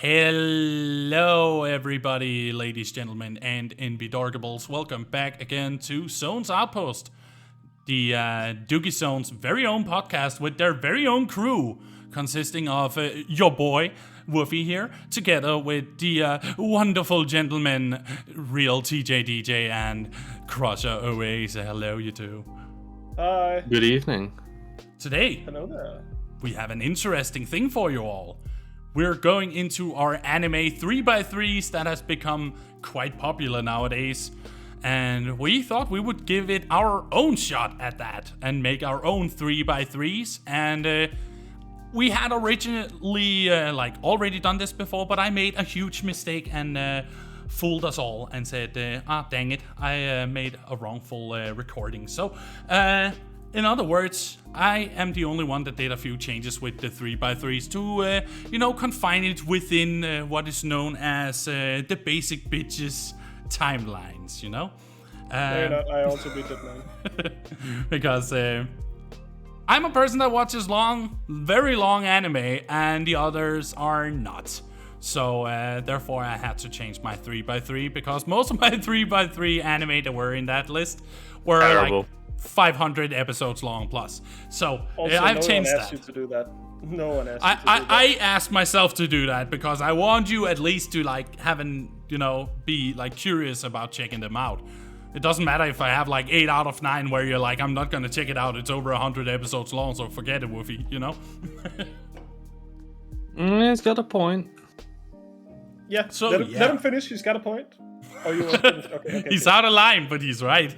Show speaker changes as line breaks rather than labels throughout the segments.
Hello, everybody, ladies, gentlemen, and Inbedorgables. Welcome back again to Zones Outpost, the Duggie Zoners' very own podcast with their very own crew, consisting of your boy, Woofy here, together with the wonderful gentlemen, Real TJ DJ and Crusher OA. Say hello, you two.
Hi.
Good evening.
Today,
Hello there.
we have an interesting thing for you all. We're going into our anime 3x3s that has become quite popular nowadays. And we thought we would give it our own shot at that and make our own 3x3s. And we had originally already done this before, but I made a huge mistake and fooled us all and said, dang it, I made a wrongful recording. So, in other words, I am the only one that did a few changes with the 3x3s to, confine it within what is known as the basic bitches timelines,
No, you're not. I also beat it, man.
Because I'm a person that watches very long anime, and the others are not. So, therefore, I had to change my 3x3, because most of my 3x3 anime that were in that list were
Terrible.
500 episodes long plus. So
Also,
I've changed
no one asked
that.
you to do that. No one asked you to do that.
I asked myself to do that because I want you at least to be curious about checking them out. It doesn't matter if I have 8 out of 9 where you're like, I'm not gonna check it out. It's over 100 episodes long, so forget it, Woofy.
He's got a point.
Yeah,
So,
let
yeah.
him finish. He's got a point. Oh, you want to finish? Okay.
He's out of line, but he's right.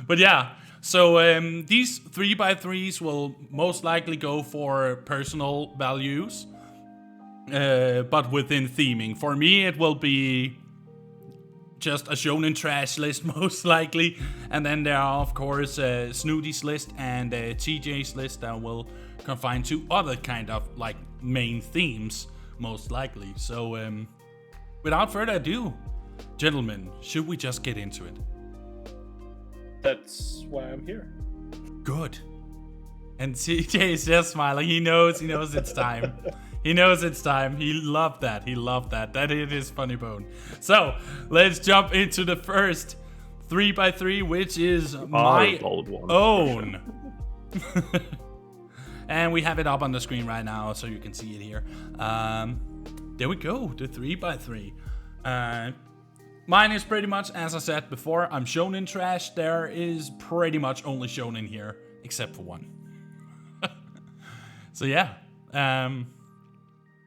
But yeah, so these 3x3s will most likely go for personal values, but within theming. For me, it will be just a shonen trash list, most likely. And then there are, of course, Snooty's list and TJ's list that will confine to other kind of main themes, most likely. So without further ado, gentlemen, should we just get into it?
That's why I'm here.
Good. And TJ is just smiling. He knows it's time. He knows it's time. He loved that. That hit his funny bone. So, let's jump into the first 3x3, which is my
old one.
own. And we have it up on the screen right now, so you can see it here. There we go, the 3x3. Mine is pretty much, as I said before, I'm shonen trash. There is pretty much only shonen here, except for one. So yeah,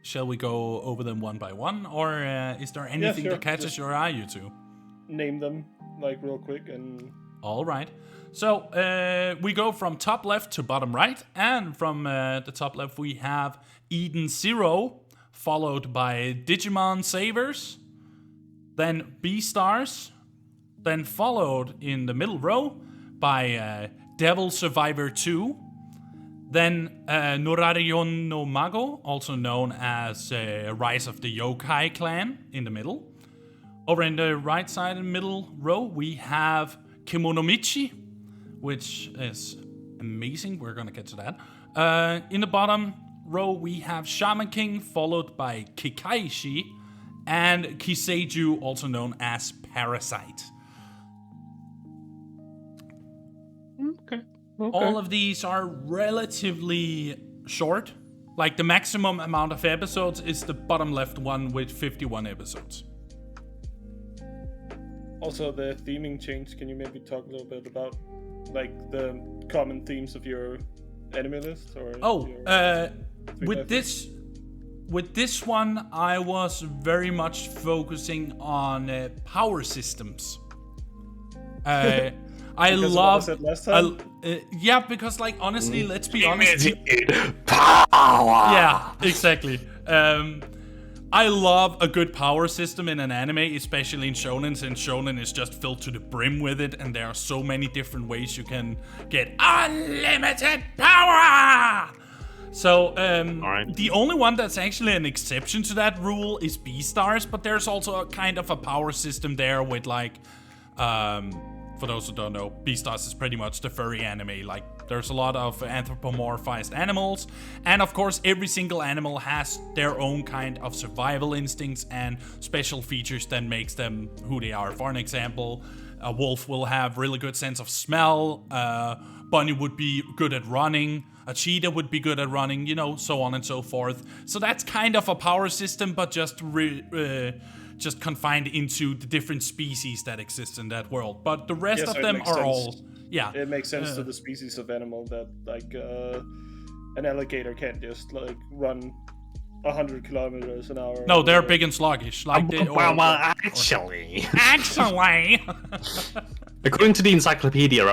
shall we go over them one by one, or is there anything
sure.
that catches
Just
your eye, you two?
name them real quick and.
All right. So we go from top left to bottom right, and from the top left we have Eden Zero, followed by Digimon Savers. Then B-Stars, then followed in the middle row by Devil Survivor 2, then Norarion no Mago, also known as Rise of the Yokai Clan, in the middle. Over in the right side and middle row, we have Kimonomichi, which is amazing. We're gonna get to that. In the bottom row, we have Shaman King, followed by Kikaishi, and Kiseiju, also known as Parasite.
Okay.
All of these are relatively short. The maximum amount of episodes is the bottom left one with 51 episodes.
Also, the theming change. Can you maybe talk a little bit about the common themes of your anime list? Or With this one, I was very much focusing on power systems. I love
it last time?
because honestly, let's be honest.
Power.
Yeah, exactly. I love a good power system in an anime, especially in shonen, since shonen is just filled to the brim with it, and there are so many different ways you can get unlimited power. So, the only one that's actually an exception to that rule is B-Stars, but there's also a kind of a power system there with For those who don't know, Beastars is pretty much the furry anime. Like, there's a lot of anthropomorphized animals, and of course, every single animal has their own kind of survival instincts and special features that makes them who they are. For an example, a wolf will have really good sense of smell, bunny would be good at running, a cheetah would be good at running, so on and so forth. So that's kind of a power system, but just confined into the different species that exist in that world. But the rest of them are all... Yeah.
It makes sense to the species of animal that, like, an alligator can't just, like, run 100 kilometers an hour.
No, they're big and sluggish. Like
Actually.
Actually.
According to the encyclopedia,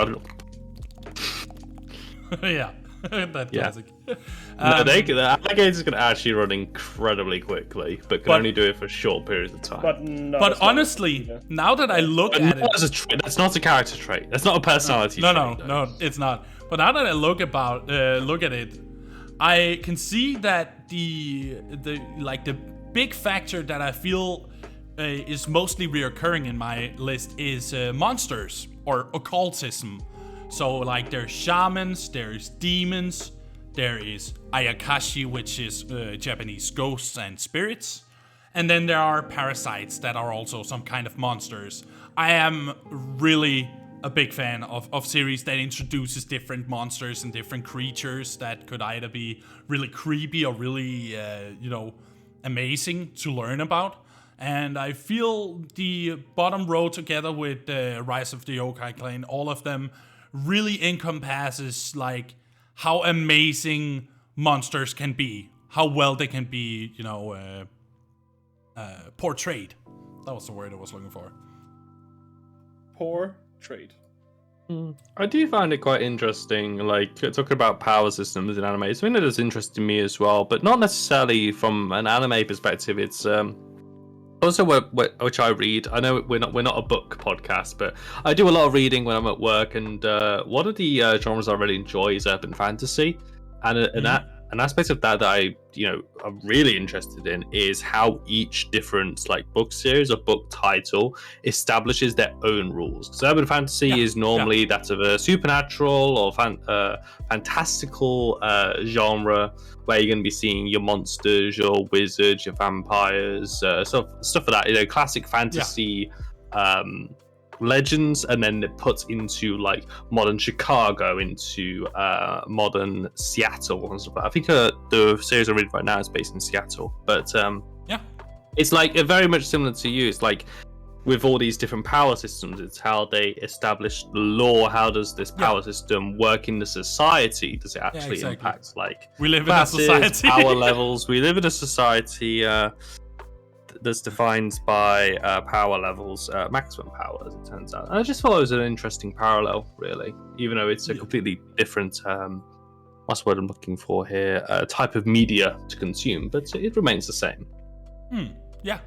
Yeah. That classic.
the alligators can actually run incredibly quickly, but can only do it for short periods of time.
But
honestly, now that I look at it,
as a trait, that's not a character trait. That's not a personality trait.
No, it's not. But now that I look at it, I can see that the big factor that I feel is mostly reoccurring in my list is monsters or occultism. So, like, there's shamans, there's demons, there is ayakashi, which is Japanese ghosts and spirits, and then there are parasites that are also some kind of monsters. I am really a big fan of series that introduces different monsters and different creatures that could either be really creepy or really, amazing to learn about. And I feel the bottom row together with Rise of the Yokai Clan, all of them really encompasses like how amazing monsters can be, how well they can be, portrayed. That was the word I was looking for.
Portrayed.
I do find it quite interesting, like, talking about power systems in anime. It's something that is interesting to me as well, but not necessarily from an anime perspective. It's also which I read. I know we're not a book podcast, but I do a lot of reading when I'm at work, and one of the genres I really enjoy is urban fantasy, and an aspect of that I'm really interested in is how each different like book series or book title establishes their own rules. Because urban fantasy is normally that of a supernatural or fantastical genre where you're going to be seeing your monsters, your wizards, your vampires, stuff like that. Classic fantasy legends, and then it puts into like modern Chicago, into modern Seattle and stuff. I think the series I read right now is based in Seattle, but it's like very much similar to you. It's like with all these different power systems, it's how they establish the law. How does this power system work in the society? Does it actually impact like
we live
classes,
in a society,
power levels? We live in a society that's defined by power levels, maximum power, as it turns out. And I just thought it was an interesting parallel, really, even though it's a completely different, what's the word I'm looking for here, type of media to consume, but it remains the same.
Yeah.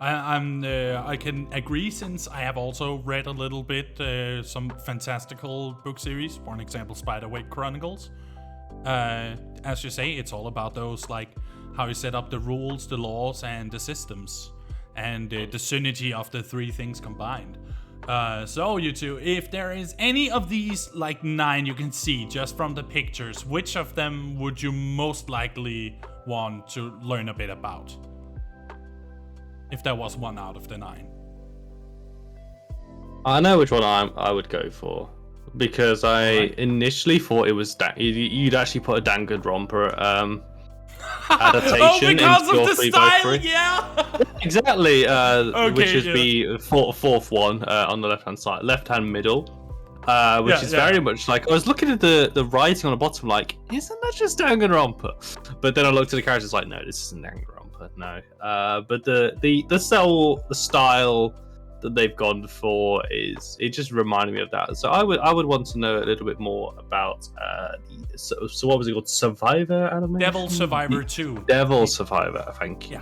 I can agree, since I have also read a little bit some fantastical book series. For an example, Spiderweb Chronicles. As you say, it's all about those, like, how you set up the rules, the laws, and the systems, and the synergy of the three things combined. So you two, if there is any of these like 9 you can see just from the pictures, which of them would you most likely want to learn a bit about? If there was one out of the 9.
I know which one I would go for, because I initially thought it was you'd actually put a Danganronpa adaptation
because
into
of
your
the
3x3.
style, yeah.
Exactly, which would be fourth one on the left-hand middle, which is very much like, I was looking at the writing on the bottom, like, isn't that just Danganronpa? But then I looked at the characters, like, no, this isn't Danganronpa. No, but the style that they've gone for it just reminded me of that. So I would want to know a little bit more about so what was it called? Survivor animation?
Devil Survivor 2.
Devil Survivor, thank you.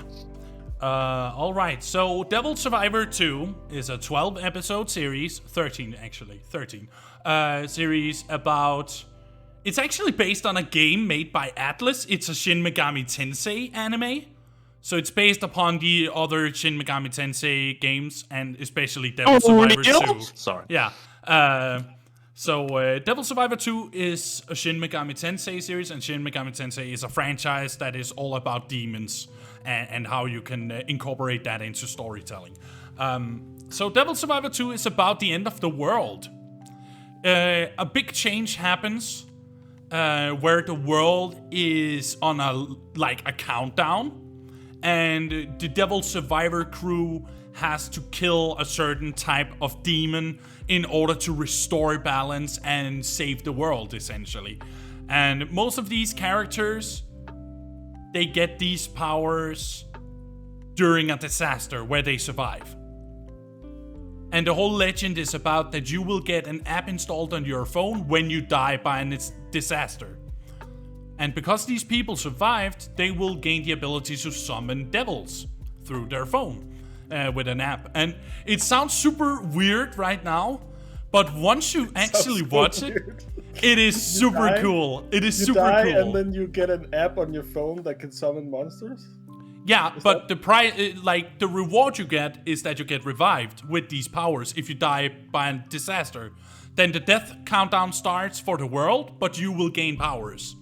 Yeah. All right. So Devil Survivor 2 is a 12-episode series, 13 series about. It's actually based on a game made by Atlas. It's a Shin Megami Tensei anime. So it's based upon the other Shin Megami Tensei games, and especially Devil Survivor 2.
Sorry.
Yeah. So Devil Survivor 2 is a Shin Megami Tensei series, and Shin Megami Tensei is a franchise that is all about demons and how you can incorporate that into storytelling. So Devil Survivor 2 is about the end of the world. A big change happens where the world is on a countdown, and the Devil Survivor crew has to kill a certain type of demon in order to restore balance and save the world, essentially. And most of these characters, they get these powers during a disaster where they survive. And the whole legend is about that you will get an app installed on your phone when you die by a disaster. And because these people survived, they will gain the ability to summon devils through their phone with an app. And it sounds super weird right now, but once you actually watch it, it is super cool. It is super cool.
And then you get an app on your phone that can summon monsters?
Yeah, but the the reward you get is that you get revived with these powers if you die by a disaster. Then the death countdown starts for the world, but you will gain powers.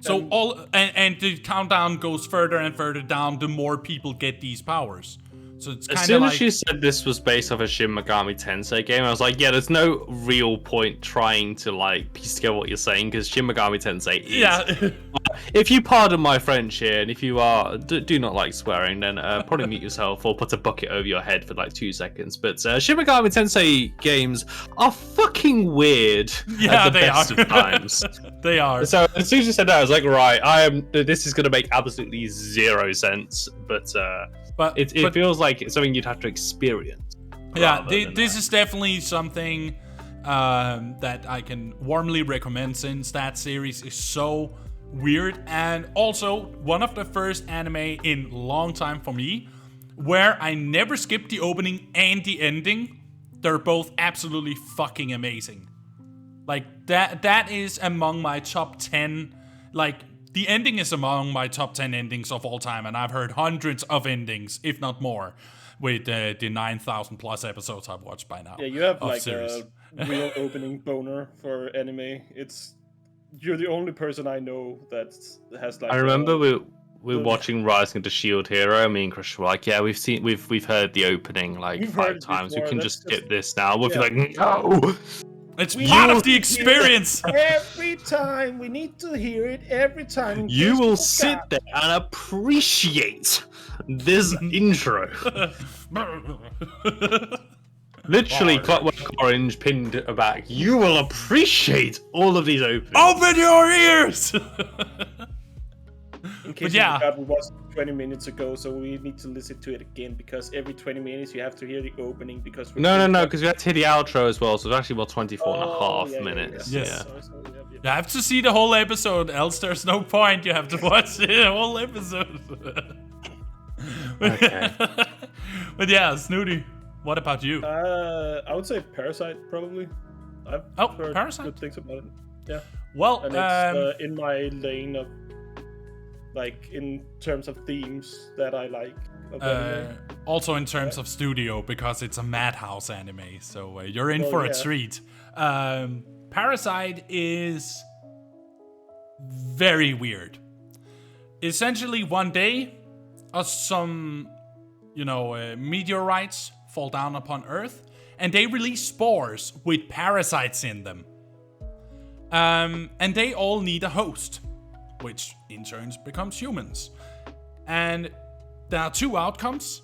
So and the countdown goes further and further down the more people get these powers. So it's kind of
as soon as you said this was based off a Shin Megami Tensei game, I was like, yeah, there's no real point trying to piece together what you're saying, because Shin Megami Tensei is.
Yeah.
If you pardon my French here, and if you do not like swearing, then probably mute yourself or put a bucket over your head for 2 seconds. But Shin Megami Tensei games are fucking weird at the best of times.
They are.
So as soon as you said that, I was like, right, this is going to make absolutely zero sense. But it feels like it's something you'd have to experience.
Yeah, this is definitely something that I can warmly recommend, since that series is so weird, and also one of the first anime in a long time for me where I never skipped the opening and the ending. They're both absolutely fucking amazing. That is among my top 10. The ending is among my top 10 endings of all time, and I've heard hundreds of endings, if not more, with the 9,000 plus episodes I've watched by now.
Yeah, you have
series.
A real opening boner for anime. You're the only person I know that has
I remember we're watching Rising of the Shield Hero. Me and Chris were like, yeah, we've heard the opening 5 times. We can just skip this now. We'll be like, no.
It's part of the experience.
Every time we need to hear it. Every time
you will sit there and appreciate this intro. Literally, Clockwork Orange pinned back. You will appreciate all of these openings.
Open your ears!
In case you forgot, we watched 20 minutes ago, so we need to listen to it again, because every 20 minutes you have to hear the opening. Because
No, because we have to hear the outro as well, so it's actually 24 and a half minutes.
Yeah.
Yes.
You have to see the whole episode, else there's no point. You have to watch the whole episode.
Okay.
But yeah, Snooty, what about you?
I would say Parasite, probably. I've heard
Parasite?
good things about it. Yeah.
Well,
and it's in my lane of, in terms of themes that I like.
Also in terms of studio, because it's a Madhouse anime, so you're in for a treat. Parasite is very weird. Essentially, one day, some meteorites fall down upon Earth, and they release spores with parasites in them. And they all need a host, which in turn becomes humans. And there are 2 outcomes.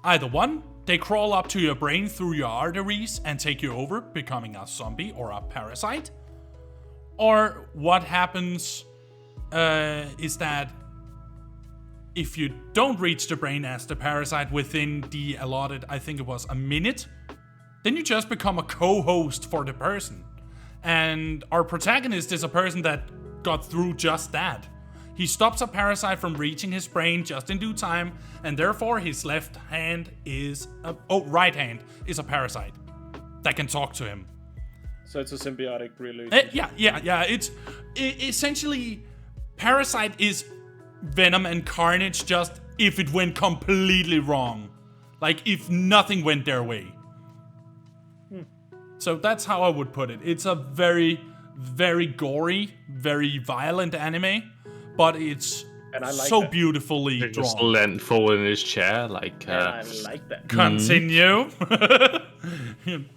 Either one, they crawl up to your brain through your arteries and take you over, becoming a zombie or a parasite. Or what happens is that if you don't reach the brain as the parasite within the allotted, I think it was a minute, then you just become a co-host for the person. And our protagonist is a person that got through just that. He stops a parasite from reaching his brain just in due time, and therefore his right hand is a parasite that can talk to him.
So it's a symbiotic relationship.
Yeah. It's essentially, Parasite is Venom and Carnage just if it went completely wrong. Like, if nothing went their way. So that's how I would put it. It's a very, very gory, very violent anime, but it's
And I like
so
that.
beautifully
He just
drawn.
leant forward in his chair, like.
And I like that.
Continue.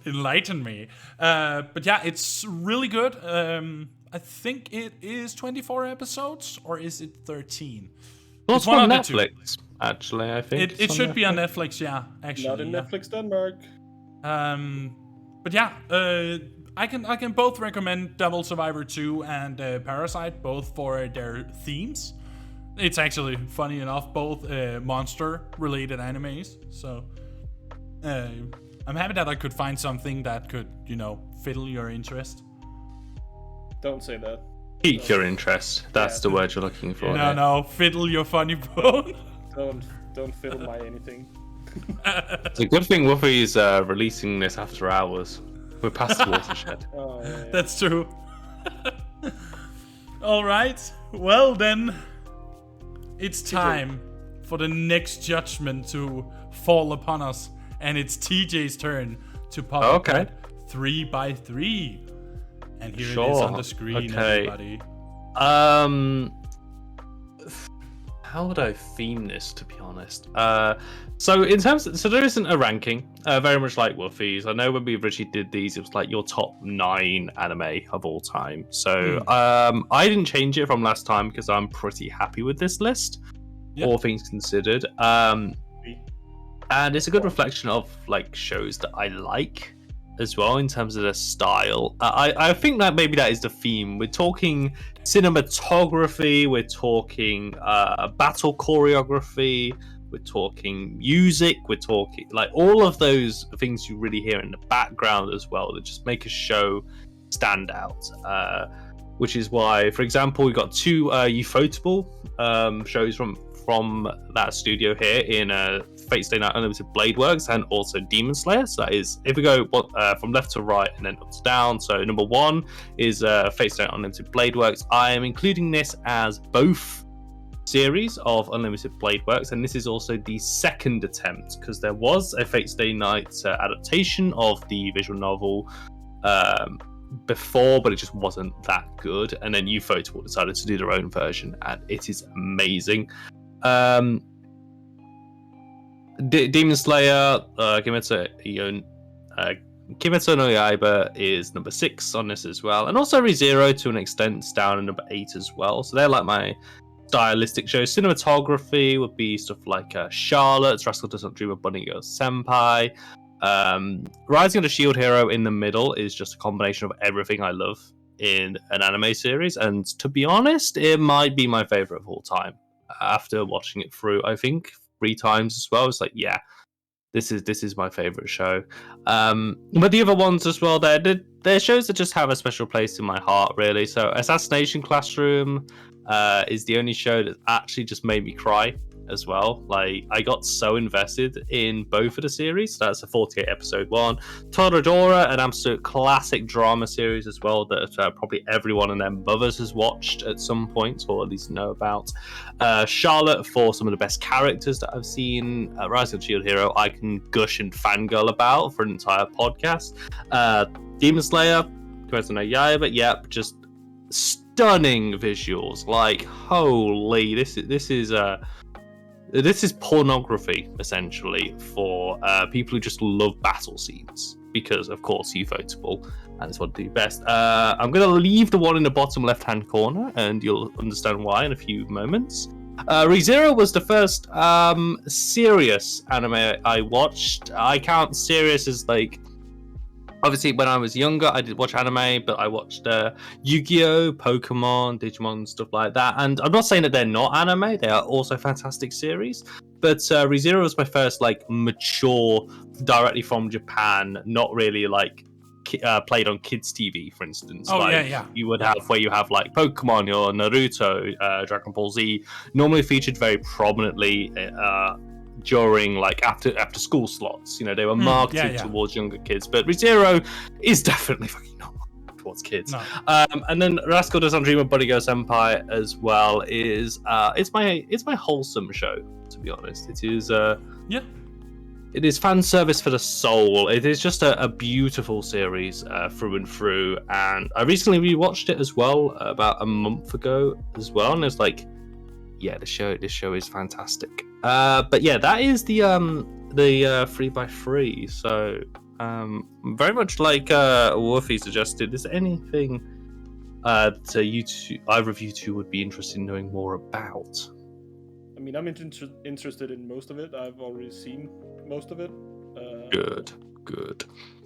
Enlighten me. But yeah, it's really good. I think it is 24 episodes, or is it 13?
Well,
It's
it's
one
on
of the two.
Netflix, actually, I think.
It
It's
should
on
be on Netflix, yeah, actually.
Not in
yeah.
Netflix Denmark.
But yeah, I can both recommend Devil Survivor 2 and Parasite, both for their themes. It's actually, funny enough, both monster-related animes. So I'm happy that I could find something that could, fiddle your interest.
Don't say that.
Pique your interest. That's the word you're looking for.
No, fiddle your funny bone.
Don't fiddle my anything.
It's a good thing Lofi's releasing this after hours. We're past the watershed.
Oh, yeah.
That's true. All right. Well, then, it's time for the next judgment to fall upon us, and it's TJ's turn to pop up
Okay.
that 3x3. And here it is
Sure.
on the screen,
Okay.
everybody.
How would I theme this, to be honest? So there isn't a ranking, very much like Wolfie's. I know when we originally did these, it was like your top 9 anime of all time. So I didn't change it from last time because I'm pretty happy with this list,
Yep.
all things considered. And it's a good reflection of like shows that I like as well in terms of their style. I think that maybe that is the theme. We're talking cinematography, we're talking battle choreography, we're talking music, we're talking like all of those things you really hear in the background as well that just make a show stand out. Which is why, for example, we got 2 ufotable shows from that studio here in Fate Stay Night Unlimited Blade Works and also Demon Slayer. So that is, if we go from left to right and then up to down. So number 1 is Fate Stay Night Unlimited Blade Works. I am including this as both series of Unlimited Blade Works, and this is also the second attempt because there was a Fate Stay Night adaptation of the visual novel before, but it just wasn't that good. And then ufotable decided to do their own version, and it is amazing. Demon Slayer, Kimetsu no Yaiba is number 6 on this as well, and also ReZero to an extent is down at number 8 as well. So they're like my stylistic shows. Cinematography would be stuff like Charlotte, Rascal Does Not Dream of Bunny Girl Senpai. Rising of the Shield Hero in the middle is just a combination of everything I love in an anime series, and to be honest, it might be my favorite of all time. After watching it through, I think 3 times as well, it's like, yeah, this is my favorite show. But the other ones as well, they're shows that just have a special place in my heart, really. So Assassination Classroom is the only show that actually just made me cry as well. Like, I got so invested in both of the series. That's a 48 episode one. Toradora, an absolute classic drama series as well that probably everyone and their mothers has watched at some point, or at least know about. Charlotte, for some of the best characters that I've seen. Rising of the Shield Hero, I can gush and fangirl about for an entire podcast. Demon Slayer, Kimetsu no Yaiba, yep, just stunning visuals. Like, holy, this is pornography, essentially, for people who just love battle scenes. Because, of course, ufotable, and it's what I do best. I'm going to leave the one in the bottom left-hand corner, and you'll understand why in a few moments. ReZero was the first serious anime I watched. I count serious as, like... Obviously, when I was younger, I did watch anime, but I watched Yu-Gi-Oh!, Pokemon, Digimon, stuff like that. And I'm not saying that they're not anime; they are also fantastic series. But ReZero was my first, like, mature, directly from Japan, not really like played on kids' TV, for instance.
Oh,
like,
yeah.
You would have where you have like Pokemon or Naruto, Dragon Ball Z, normally featured very prominently. During like after school slots, you know, they were marketed towards younger kids, but ReZero is definitely fucking not towards kids.
No.
And then Rascal Does Not Dream of Bunny Girl Senpai as well is it's my wholesome show, to be honest. It is
Yeah.
It is fan service for the soul. It is just a beautiful series through and through. And I recently rewatched it as well about a month ago as well, and it's like, yeah, this show is fantastic. But yeah, that is the 3x3. So very much like Lofi suggested, is there anything that either of you two would be interested in knowing more about?
I mean, I'm interested in most of it. I've already seen most of it.
Good.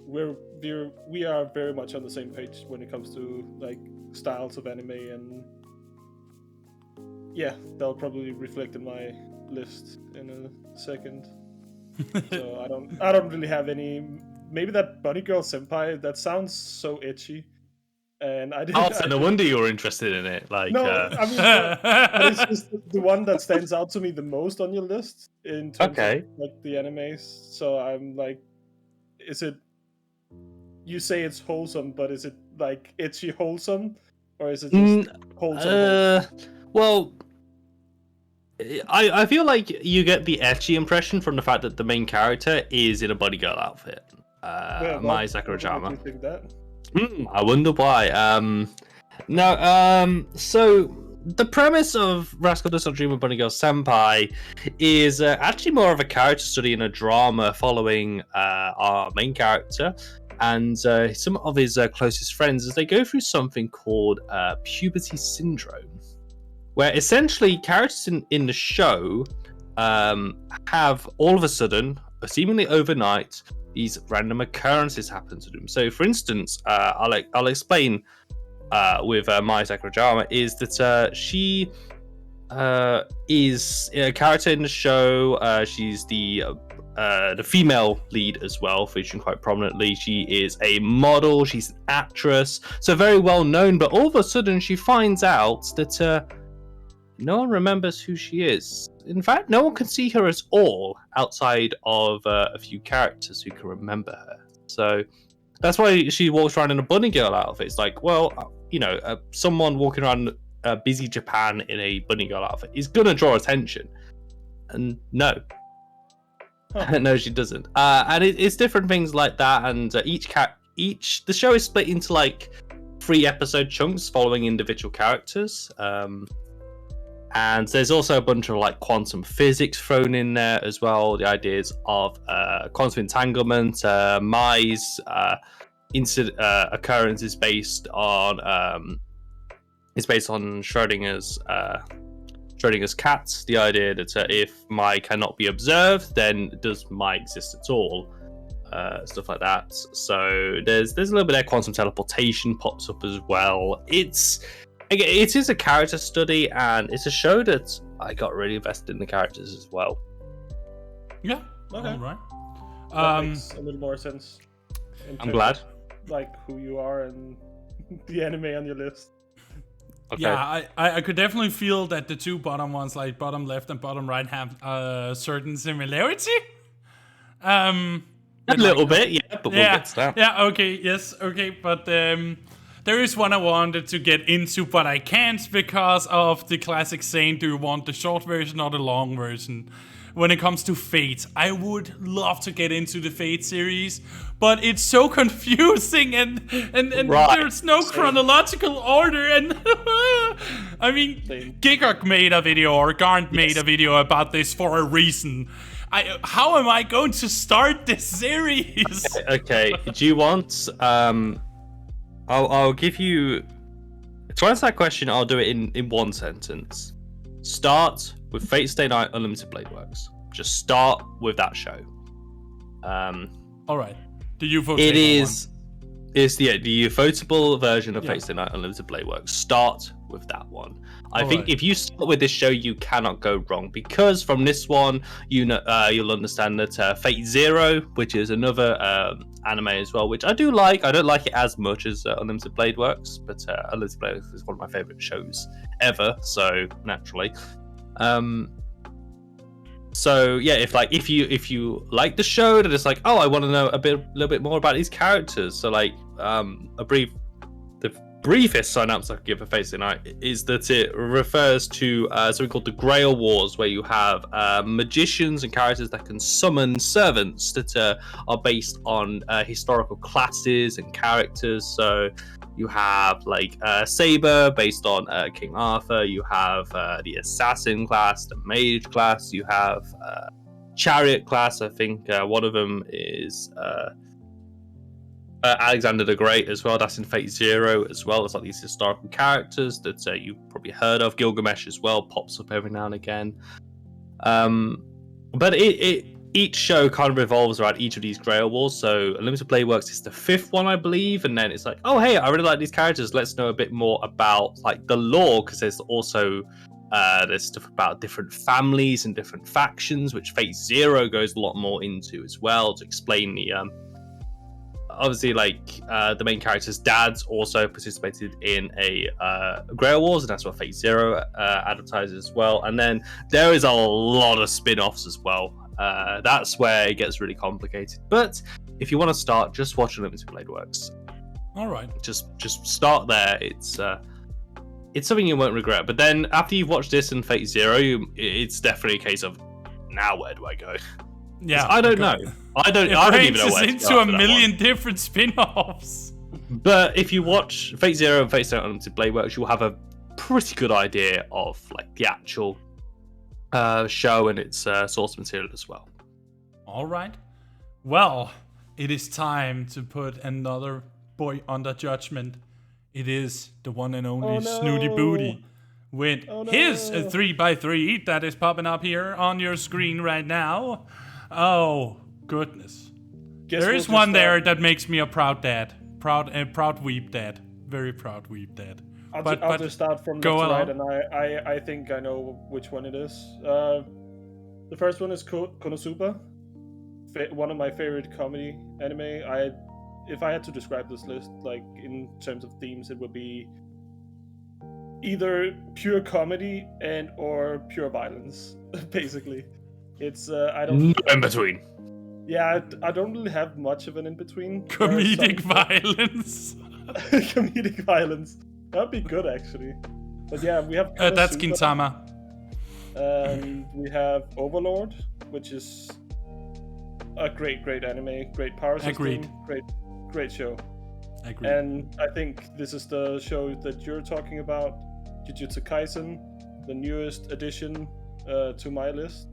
We are very much on the same page when it comes to like styles of anime, and yeah, that'll probably reflect in my list in a second. So I don't really have any. Maybe that Bunny Girl Senpai, that sounds so ecchi. And I didn't.
So no wonder you're interested in it. Like,
no, I mean, but it's just the one that stands out to me the most on your list in terms of like the animes. So I'm like, is it? You say it's wholesome, but is it like ecchi wholesome, or is it just wholesome?
Well, I feel like you get the ecchi impression from the fact that the main character is in a bunny girl outfit. Mai Sakurajama.
Do you think that?
I wonder why. So the premise of Rascal Does Not Dream of Bunny Girl Senpai is actually more of a character study in a drama following our main character and some of his closest friends as they go through something called puberty syndrome, where essentially characters in the show have all of a sudden, seemingly overnight, these random occurrences happen to them. So, for instance, I'll explain with Mai Sakurajama is that she is a character in the show. She's the female lead as well, featuring quite prominently. She is a model. She's an actress, so very well known. But all of a sudden, she finds out that no one remembers who she is. In fact, no one can see her at all outside of a few characters who can remember her. So that's why she walks around in a bunny girl outfit. It's like, well, someone walking around busy Japan in a bunny girl outfit is going to draw attention. And no. No, she doesn't. And it's different things like that. And the show is split into like 3 episode chunks following individual characters. And there's also a bunch of like quantum physics thrown in there as well. The ideas of quantum entanglement. Mai's occurrence is based on Schrodinger's cat. The idea that if Mai cannot be observed, then does Mai exist at all? Stuff like that. So there's a little bit of quantum teleportation pops up as well. It is a character study, and it's a show that I got really invested in the characters as well.
Yeah.
Okay.
All right.
That makes a little more sense.
I'm glad.
Like who you are and the anime on your list.
Okay.
Yeah, I could definitely feel that the two bottom ones, like bottom left and bottom right, have a certain similarity.
A little bit, yeah, but we'll get to that.
Yeah, okay, yes, okay, but there is one I wanted to get into, but I can't because of the classic saying, do you want the short version or the long version? When it comes to Fate, I would love to get into the Fate series, but it's so confusing and
Right.
there's no chronological order, and I mean, Gigok made a video, or Garnt made a video about this for a reason. How am I going to start this series?
Okay, do you want... I'll give you... To answer that question, I'll do it in one sentence. Start with Fate Stay Night Unlimited Blade Works. Just start with that show.
All right. The UFO
It
table
is... It's the ufotable version of Fate Stay Night Unlimited Blade Works. Start with that one. I think if you start with this show, you cannot go wrong, because from this one, you'll understand that Fate Zero, which is another anime as well, which I do like. I don't like it as much as Unlimited Blade Works, but Unlimited Blade Works is one of my favorite shows ever. So naturally, so yeah, if you like the show, then it's like, oh, I want to know a little bit more about these characters. So like a brief briefest synopsis I could give for Fates Night is that it refers to something called the Grail Wars, where you have magicians and characters that can summon servants that are based on historical classes and characters. So you have like Saber based on King Arthur. You have the Assassin class, the Mage class. You have Chariot class. I think one of them is Alexander the Great as well. That's in Fate Zero as well. It's like these historical characters that you've probably heard of. Gilgamesh as well pops up every now and again. But each show kind of revolves around each of these Grail Wars. So Unlimited Blade Works is the 5th one, I believe, and then it's like, oh hey, I really like these characters. Let's know a bit more about like the lore, because there's also there's stuff about different families and different factions, which Fate Zero goes a lot more into as well, to explain the obviously, like, the main character's dad's also participated in a Grail Wars, and that's what Fate Zero advertises as well. And then there is a lot of spin-offs as well. That's where it gets really complicated. But if you want to start, just watch Unlimited Blade Works.
All right.
Just start there. It's something you won't regret. But then after you've watched this and Fate Zero, it's definitely a case of, now where do I go?
Yeah,
I don't know. I don't even know where to
into
go
a million different spin-offs.
But if you watch Fate Zero and Fate Zero Unlimited Blade Works, you'll have a pretty good idea of like the actual show and its source material as well.
All right. Well, it is time to put another boy under judgment. It is the one and only Snooty Booty with his 3x3 that is popping up here on your screen right now. Oh, goodness. There is one there that makes me a proud dad. Proud weep dad. Very proud weep dad.
I'll just start from left to right, and I think I know which one it is. The first one is Konosuba. One of my favorite comedy anime. If I had to describe this list, like in terms of themes, it would be either pure comedy and or pure violence, basically. It's I don't.
No in between.
Yeah, I don't really have much of an in between.
Comedic violence.
Comedic violence. That'd be good, actually. But yeah, we have.
That's Gintama.
We have Overlord, which is a great anime, great power system,
Agreed.
great show.
Agreed.
And I think this is the show that you're talking about, Jujutsu Kaisen, the newest addition to my list.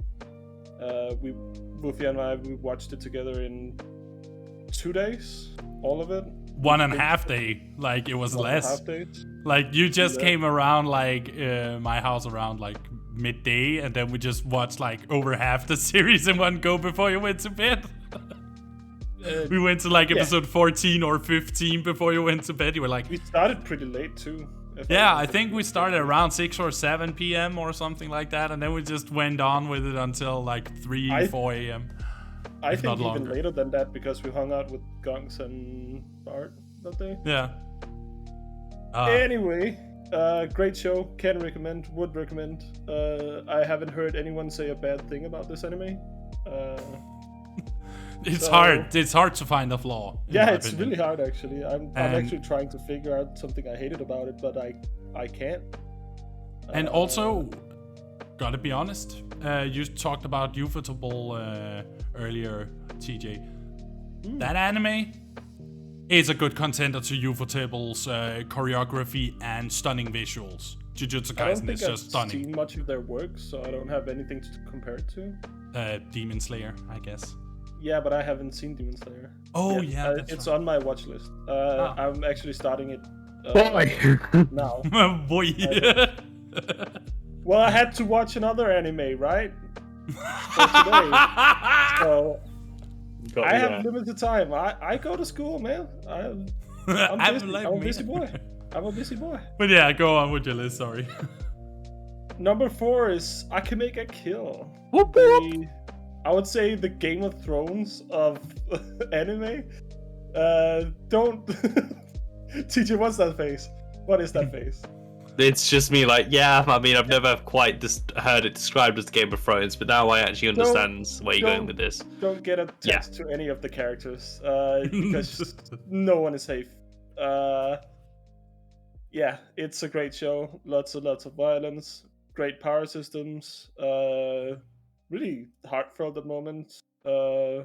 Wufi and I, we watched it together in 2 days, all of it.
1.5 day, like it was less. Like you just came around like my house around like midday, and then we just watched like over half the series in one go before you went to bed. We went to like episode 14 or 15 before you went to bed. You were like,
we started pretty late too.
Yeah, I think we started around 6 or 7 p.m. or something like that, and then we just went on with it until like 4 a.m.
I think even later than that, because we hung out with Gunks and Bart that day.
Yeah.
Anyway, great show. Can recommend. Would recommend. I haven't heard anyone say a bad thing about this anime.
It's hard. It's hard to find a flaw.
Yeah, it's really hard actually. I'm actually trying to figure out something I hated about it, but I can't.
And also, gotta be honest, you talked about Ufotable earlier, TJ. That anime is a good contender to Ufotable's choreography and stunning visuals. Jujutsu Kaisen is just stunning.
I don't think I've seen much of their work, so I don't have anything to compare it to.
Demon Slayer, I guess.
Yeah, but I haven't seen Demon Slayer.
Oh, yeah.
It's on my watch list. I'm actually starting it now.
Boy.
Well, I had to watch another anime, right? For today. So I have limited time. I go to school, man. I'm busy. I'm a busy boy. I'm a busy boy.
But yeah, go on with your list, sorry.
Number 4 is Akimeka Kill.
Whoop, whoop.
I would say the Game of Thrones of anime. Don't... TJ, what's that face? What is that face?
It's just me like, yeah, I mean, I've never quite heard it described as Game of Thrones, but now I actually understand where you're going with this.
Don't get attached to any of the characters, because no one is safe. yeah, it's a great show. Lots of violence, great power systems, really heartfelt at moments. Yeah,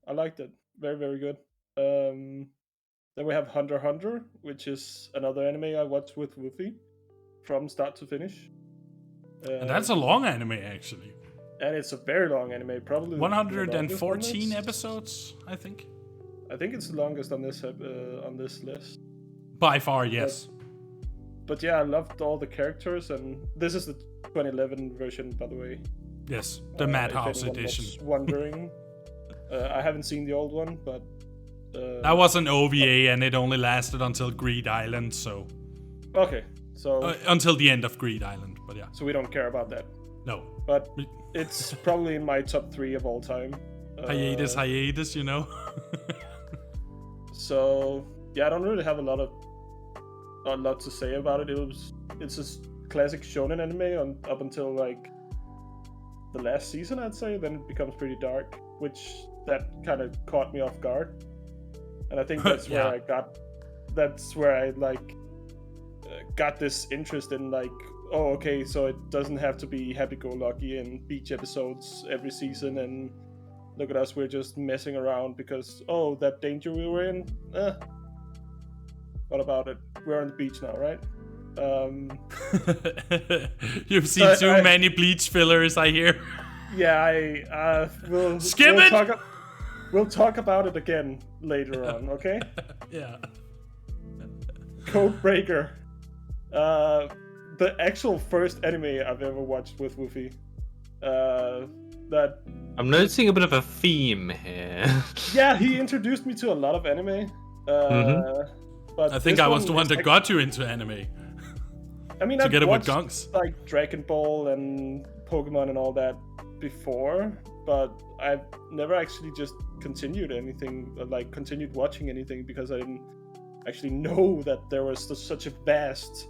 I liked it. Very, very good. Then we have Hunter x Hunter, which is another anime I watched with Woofy from start to finish.
And that's a long anime, actually.
And it's a very long anime, probably
114 episodes, I think.
I think it's the longest on this list.
By far, yes.
But yeah, I loved all the characters, and this is the 2011 version, by the way.
Yes, the Madhouse edition.
Was wondering, I haven't seen the old one, but
that was an OVA, and it only lasted until Greed Island, so.
Okay, so
until the end of Greed Island, but yeah.
So we don't care about that.
No,
but it's probably in my top 3 of all time.
Hiatus, you know.
So yeah, I don't really have a lot to say about it. It's a classic shonen anime up until like the last season, I'd say. Then it becomes pretty dark, which that kind of caught me off guard. And I think that's where I like got this interest in like, oh, okay, so it doesn't have to be happy-go-lucky and beach episodes every season, and look at us, we're just messing around because, oh, that danger we were in, what about it? We're on the beach now, right?
You've seen too many Bleach fillers, I hear.
Yeah, we'll we'll talk about it again later on, okay?
Yeah.
Codebreaker. The actual first anime I've ever watched with Woofy. That
I'm noticing a bit of a theme here.
Yeah, he introduced me to a lot of anime. But
I think I was the one that got you into anime.
I mean,
together
I've watched
with Gunks,
like Dragon Ball and Pokemon and all that before, but I've never actually just continued watching anything because I didn't actually know that there was such a vast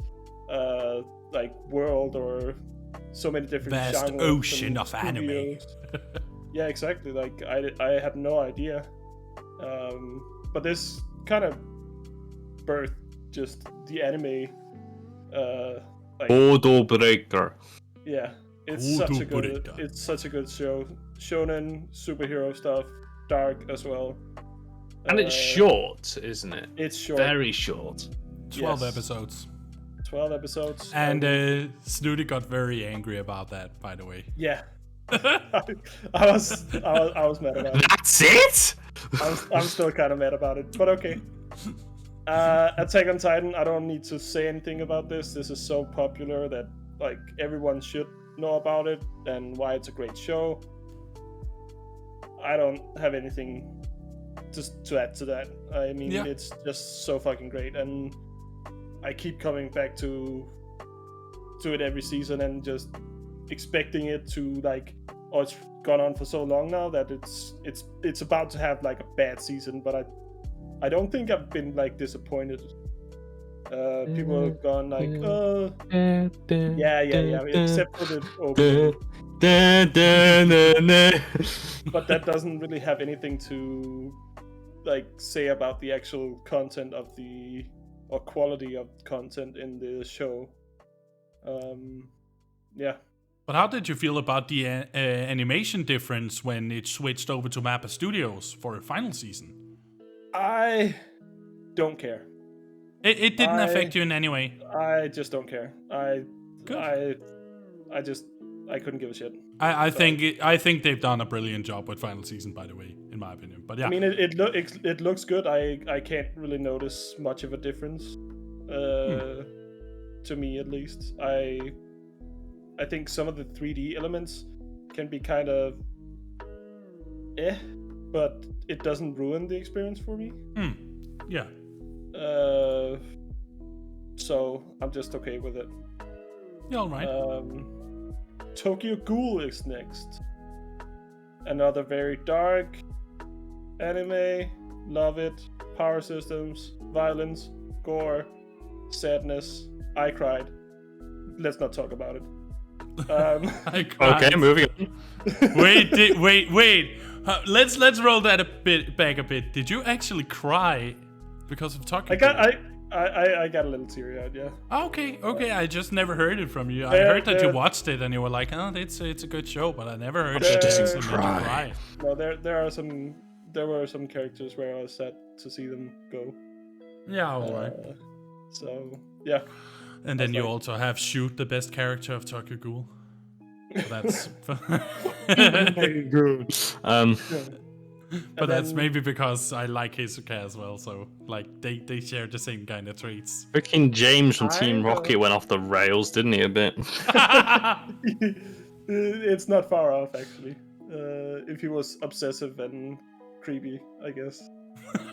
like world or so many different
vast
genres
ocean of anime.
Yeah, exactly. Like I had no idea, but this kind of birthed just the anime.
Codebreaker.
Yeah, it's such a good show. Shonen superhero stuff, dark as well.
And it's short, isn't it?
It's short.
Very short.
12 episodes.
12 episodes.
And Snooty got very angry about that, by the way.
Yeah. I was mad about it.
That's it?
I'm still kind of mad about it, but okay. Attack on Titan, I don't need to say anything about this. This is so popular that like everyone should know about it and why it's a great show. I don't have anything to add to that. I mean, It's just so fucking great, and I keep coming back to it every season and just expecting it to like, oh, it's gone on for so long now that it's about to have like a bad season, but I don't think I've been like disappointed. People have gone like, yeah, except for the opening. But that doesn't really have anything to like say about the actual content of or quality of content in the show. Yeah.
But how did you feel about the animation difference when it switched over to Mappa Studios for a final season?
I don't care.
It didn't affect you in any way.
I just don't care. I couldn't give a shit.
I think they've done a brilliant job with final season, by the way, in my opinion. But yeah,
I mean, it looks good. I can't really notice much of a difference. To me, at least, I think some of the 3D elements can be kind of but it doesn't ruin the experience for me.
Yeah.
So I'm just okay with it.
Yeah, all right.
Tokyo Ghoul is next. Another very dark anime. Love it. Power systems, violence, gore, sadness. I cried. Let's not talk about it.
I cried.
Okay, moving on.
Wait. Let's roll that back a bit. Did you actually cry because of Tokyo?
I got a little teary-eyed, yeah.
Okay. I just never heard it from you. I heard that you watched it and you were like, "Oh, it's a good show," but I never heard it made you cry.
No, there were some characters where I was sad to see them go.
Yeah, all right.
So yeah.
And then you also have Shoot, the best character of Tokyo Ghoul. So that's.
Good.
But that's maybe because I like Heisuke as well, so like they share the same kind of traits.
Freaking James from Team Rocket went off the rails, didn't he, a bit?
It's not far off, actually. If he was obsessive and creepy, I guess.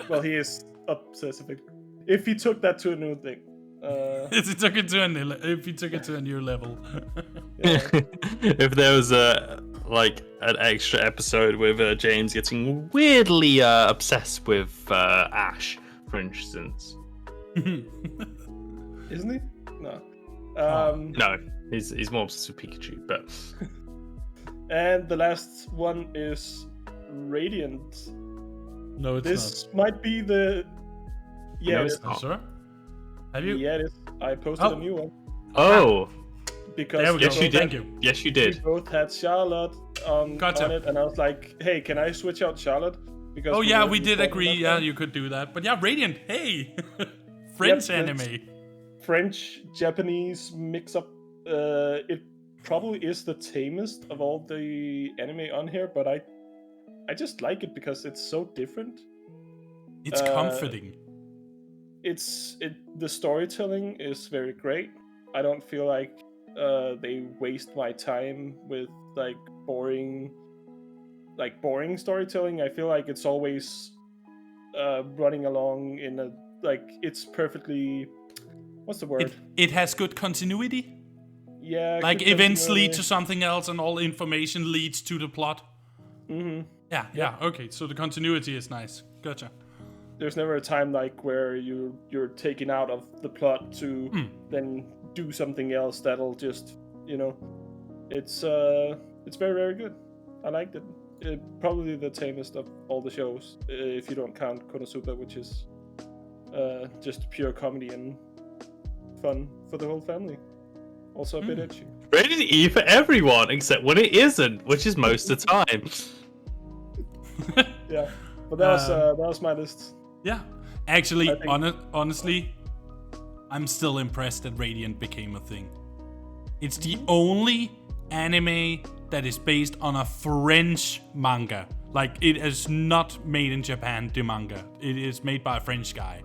Well, he is obsessive. If he took that to a new thing.
If he took it to a new level.
If there was an extra episode with James getting weirdly obsessed with Ash, for instance.
Isn't he? No.
No, he's more obsessed with Pikachu, but.
And the last one is Radiant.
No, it's
this might be the. Yeah,
no, it's not. Sure. Have you?
Yeah, it is. I posted a new one.
Oh.
Because
there we go.
Yes, you did.
Thank you.
Yes, you did.
We both had Charlotte on it, and I was like, "Hey, can I switch out Charlotte?" Because
we did agree. Yeah, you could do that. But yeah, Radiant. Hey, French anime.
French Japanese mix up. It probably is the tamest of all the anime on here, but I just like it because it's so different.
It's comforting.
The storytelling is very great. I don't feel like they waste my time with boring storytelling. I feel like it's always running along in a it's perfectly, what's the word?
It has good continuity.
Yeah.
Like events lead to something else, and all information leads to the plot.
Mm-hmm.
Yeah. Okay, so the continuity is nice. Gotcha.
There's never a time where you're taken out of the plot to then do something else that'll just, it's very, very good. I liked it. Probably the tamest of all the shows, if you don't count Konosuba, which is just pure comedy and fun for the whole family. Also a bit edgy.
Rated E for everyone, except when it isn't, which is most of the time.
Yeah, but that was my list.
Yeah, actually, honestly, I'm still impressed that Radiant became a thing. It's the only anime that is based on a French manga. Like, it is not made in Japan, the manga. It is made by a French guy.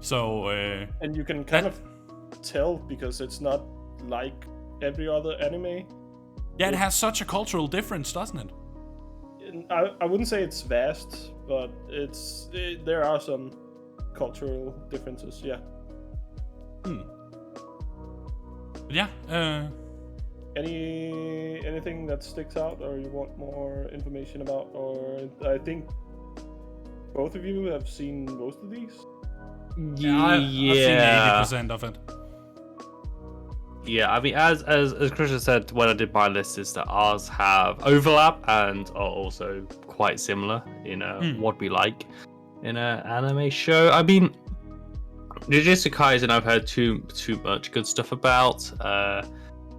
So,
and you can kind of tell because it's not like every other anime.
Yeah, it has such a cultural difference, doesn't it?
I wouldn't say it's vast, but there are some cultural differences, yeah.
Yeah.
Anything that sticks out, or you want more information about, or I think both of you have seen most of these.
Yeah, I've seen 80% of it.
Yeah, I mean, as Christian said when I did my list, is that ours have overlap and are also quite similar in what we like in an anime show. I mean, Jujutsu Kaisen I've heard too much good stuff about.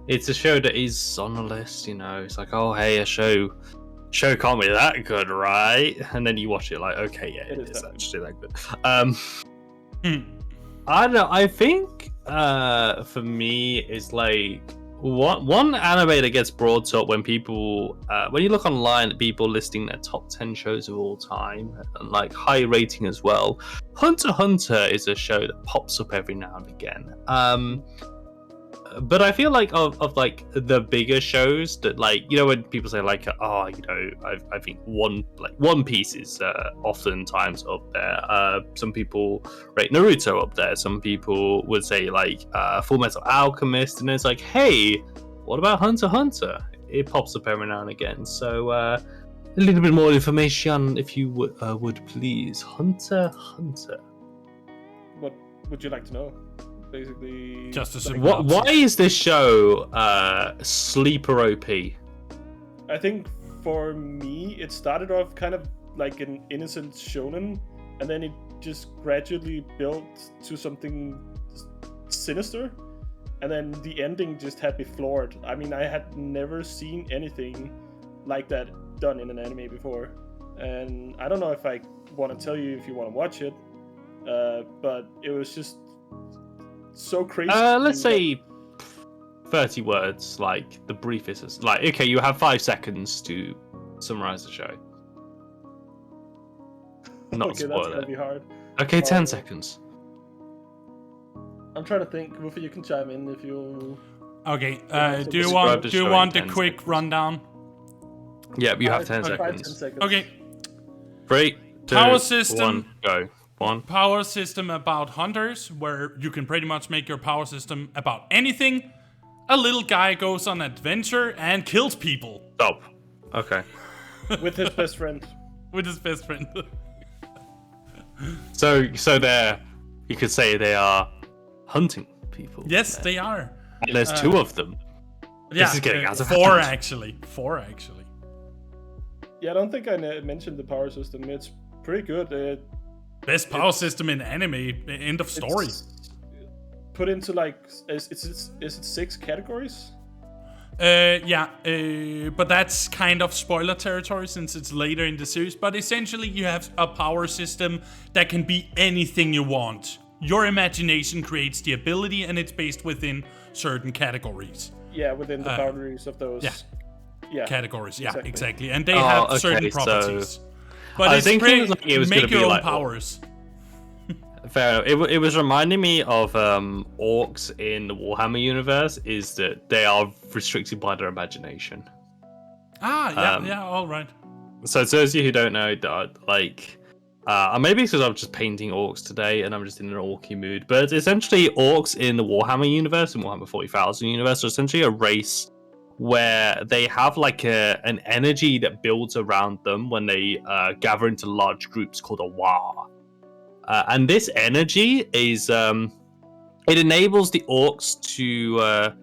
It's a show that is on the list, It's like, oh hey, a show can't be that good, right? And then you watch it like, okay, yeah, it is actually that good. I don't know. I think for me, it's like one anime that gets brought up when people, when you look online at people listing their top 10 shows of all time, and like high rating as well. Hunter x Hunter is a show that pops up every now and again. But I feel like of like the bigger shows that when people say I think One Piece is oftentimes up there. Some people rate Naruto up there. Some people would say Full Metal Alchemist, and it's like, hey, what about Hunter x Hunter? It pops up every now and again. So a little bit more information, if you would please. Hunter x Hunter.
What would you like to know? Basically,
just a
why is this show sleeper OP?
I think for me, it started off kind of like an innocent shonen, and then it just gradually built to something sinister, and then the ending just had me floored. I mean, I had never seen anything like that done in an anime before, and I don't know if I want to tell you if you want to watch it, but it was just so crazy.
Let's say 30 words, like the briefest. Like, okay, you have 5 seconds to summarize the show. Not
okay,
spoil
that's gonna
it.
be hard.
Okay, 10 seconds.
I'm trying to think. Wolfie, you can chime in if you.
Okay.
so
Do you
describe
want
the
do you
show in
want the
10
quick
seconds.
rundown?
Yeah, you have 10
5
seconds.
seconds.
Okay.
3, 2,
Power system.
1, go. 1.
Power system about hunters, where you can pretty much make your power system about anything. A little guy goes on an adventure and kills people
Stop. Okay.
With his best friend.
with his best friend.
So they're, you could say they are hunting people.
Yes, they are.
And there's 2 of them.
Yeah,
is getting out of
four
hand.
actually. 4 actually.
Yeah, I don't think I mentioned the power system. It's pretty good.
Best power system in anime. End of story.
It's put into like is it 6 categories?
But that's kind of spoiler territory since it's later in the series. But essentially, you have a power system that can be anything you want. Your imagination creates the ability, and it's based within certain categories.
Yeah, within the boundaries of those. Yeah.
Categories, yeah,
Exactly.
exactly. And they have certain
so-
properties. But
I
it's
think
pretty,
it was like it was
make
gonna
your
be
own
like-
powers.
Fair. It was reminding me of orcs in the Warhammer universe. Is that they are restricted by their imagination.
All right.
So to those of you who don't know, like, maybe because I'm just painting orcs today and I'm just in an orky mood. But essentially, orcs in the Warhammer universe, in Warhammer 40,000 universe, are essentially a race where they have like an energy that builds around them when they gather into large groups called a Wa. And this energy is it enables the orcs to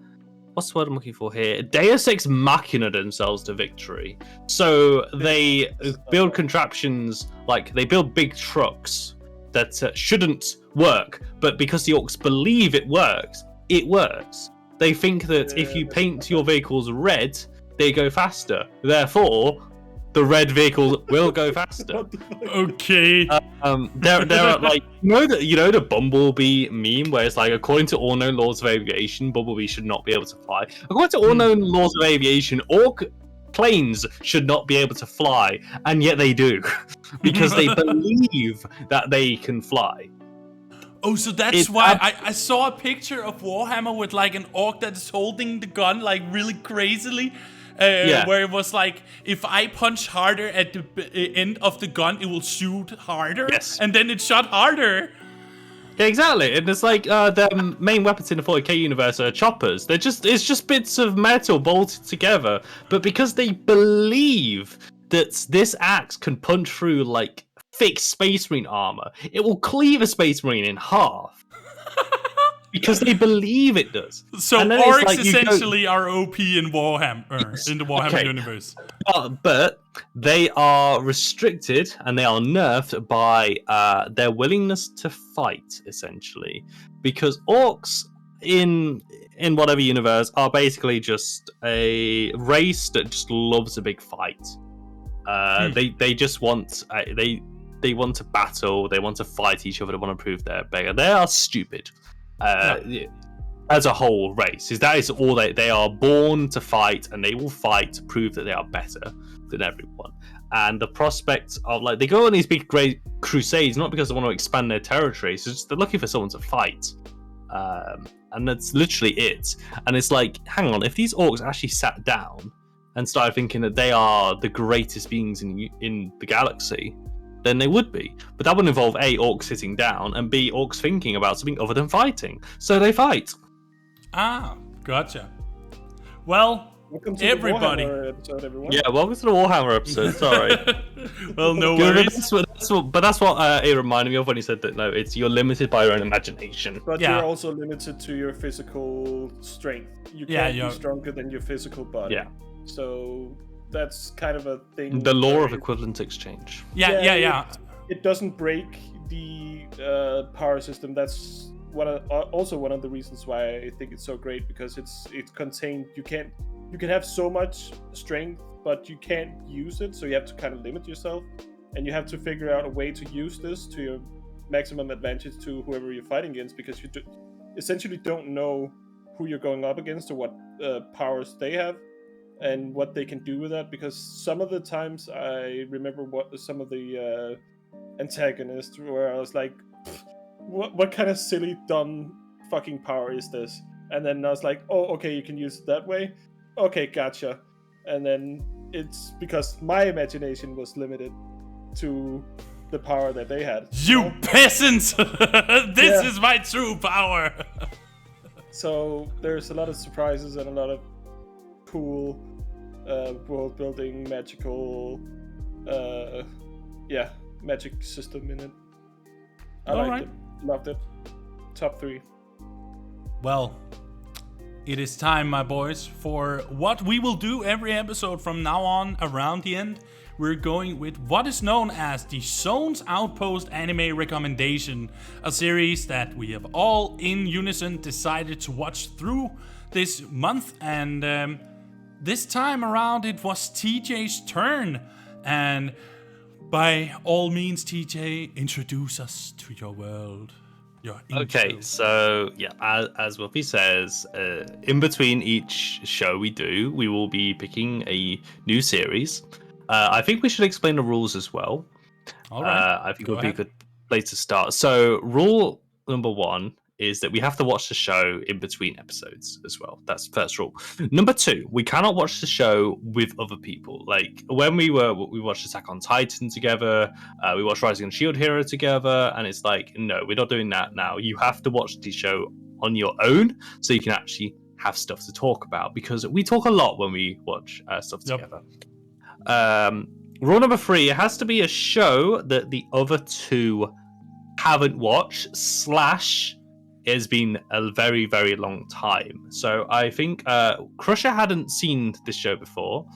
what's the word I'm looking for here? Deus Ex Machina themselves to victory. So they build contraptions, like they build big trucks that shouldn't work, but because the orcs believe it works, it works. They think that if you paint your vehicles red, they go faster. Therefore, the red vehicles will go faster.
Okay.
There are like you know the Bumblebee meme where it's like, according to all known laws of aviation, Bumblebee should not be able to fly. According to all known laws of aviation, orc planes should not be able to fly, and yet they do because they believe that they can fly.
Oh, so that's why I saw a picture of Warhammer with like an orc that's holding the gun like really crazily. Where it was like, if I punch harder at the end of the gun, it will shoot harder.
Yes.
And then it shot harder.
Yeah, exactly. And it's like the main weapons in the 40k universe are choppers. It's just bits of metal bolted together. But because they believe that this axe can punch through like thick Space Marine armor, it will cleave a Space Marine in half. Because they believe it does.
So
And then
orcs
it's like
essentially are OP in Warhammer, in the Warhammer universe.
But they are restricted and they are nerfed by their willingness to fight, essentially. Because orcs in whatever universe are basically just a race that just loves a big fight. They just want they want to battle, they want to fight each other, they want to prove they're bigger. They are stupid. As a whole race, that is all they are born to fight, and they will fight to prove that they are better than everyone. And the prospect of like they go on these big great crusades not because they want to expand their territory, it's just they're looking for someone to fight, and that's literally it. And it's like, hang on, if these orcs actually sat down and started thinking that they are the greatest beings in the galaxy, then they would be. But that would involve A, orcs sitting down, and B, orcs thinking about something other than fighting. So they fight.
Ah, gotcha. Well,
Welcome to
everybody.
The Warhammer episode, everyone.
Yeah, welcome to the Warhammer episode. Sorry.
Well, no
Yeah,
worries.
but that's what it reminded me of when he said that. No, you're limited by your own imagination.
But
Yeah.
you're also limited to your physical strength. You
Yeah,
can't
you're-
be stronger than your physical body.
Yeah.
So that's kind of a thing.
The law
where
of equivalent exchange.
Yeah.
It doesn't break the power system, that's also one of the reasons why I think it's so great, because it's contained. You can have so much strength, but you can't use it, so you have to kind of limit yourself, and you have to figure out a way to use this to your maximum advantage to whoever you're fighting against, because you essentially don't know who you're going up against or what powers they have and what they can do with that. Because some of the times I remember what some of the antagonists where I was like, what kind of silly dumb fucking power is this? And then I was like, oh, okay, you can use it that way, okay, gotcha. And then it's because my imagination was limited to the power that they had.
You peasants! This is my true power!
So there's a lot of surprises and a lot of cool world building, magical magic system in it. I liked it. Loved it. Top 3.
Well, it is time, my boys, for what we will do every episode from now on around the end. We're going with what is known as the Zones Outpost anime recommendation, a series that we have all in unison decided to watch through this month, and this time around it was TJ's turn. And by all means, TJ, introduce us to your world.
Okay, so yeah, as Wolfie says, in between each show we do, we will be picking a new series. I think we should explain the rules as well.
All right.
I think it would be a good place to start. So, rule number 1 is that we have to watch the show in between episodes as well. That's the first rule. Number 2, we cannot watch the show with other people. Like when we watched Attack on Titan together, we watched Rising of Shield Hero together, and it's like, no, we're not doing that now. You have to watch the show on your own so you can actually have stuff to talk about, because we talk a lot when we watch stuff together. Rule number 3, it has to be a show that the other 2 haven't watched / it's been a very, very long time. So I think Crusher hadn't seen this show before,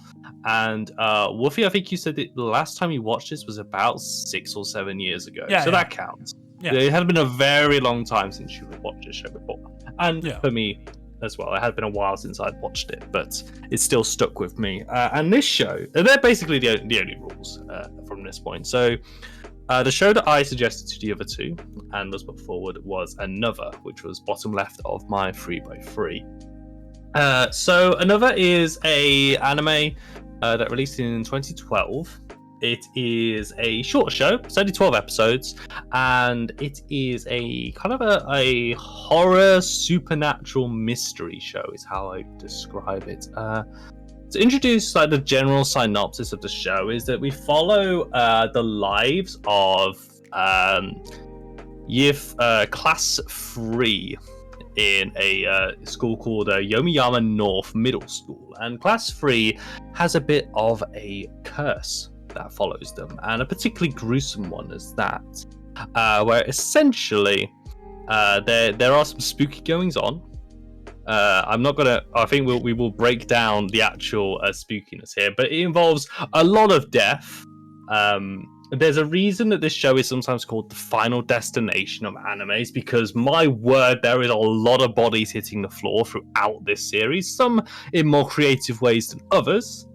and Wolfie, I think you said that the last time you watched this was about 6 or 7 years ago. That counts. Yeah. It had been a very long time since you had watched this show before. And for me as well, it had been a while since I'd watched it, but it still stuck with me. And this show, they're basically the only rules from this point. So the show that I suggested to the other 2 and was put forward was Another, which was bottom left of my 3x3. So Another is a anime that released in 2012. It is a short show. It's only 12 episodes, and it is a kind of a horror supernatural mystery show is how I describe it. To introduce like the general synopsis of the show is that we follow the lives of class 3 in a school called Yomiyama North Middle School, and class 3 has a bit of a curse that follows them, and a particularly gruesome one is that, where essentially there are some spooky goings on. I think we will break down the actual spookiness here, but it involves a lot of death. There's a reason that this show is sometimes called the final destination of animes, because my word, there is a lot of bodies hitting the floor throughout this series, some in more creative ways than others,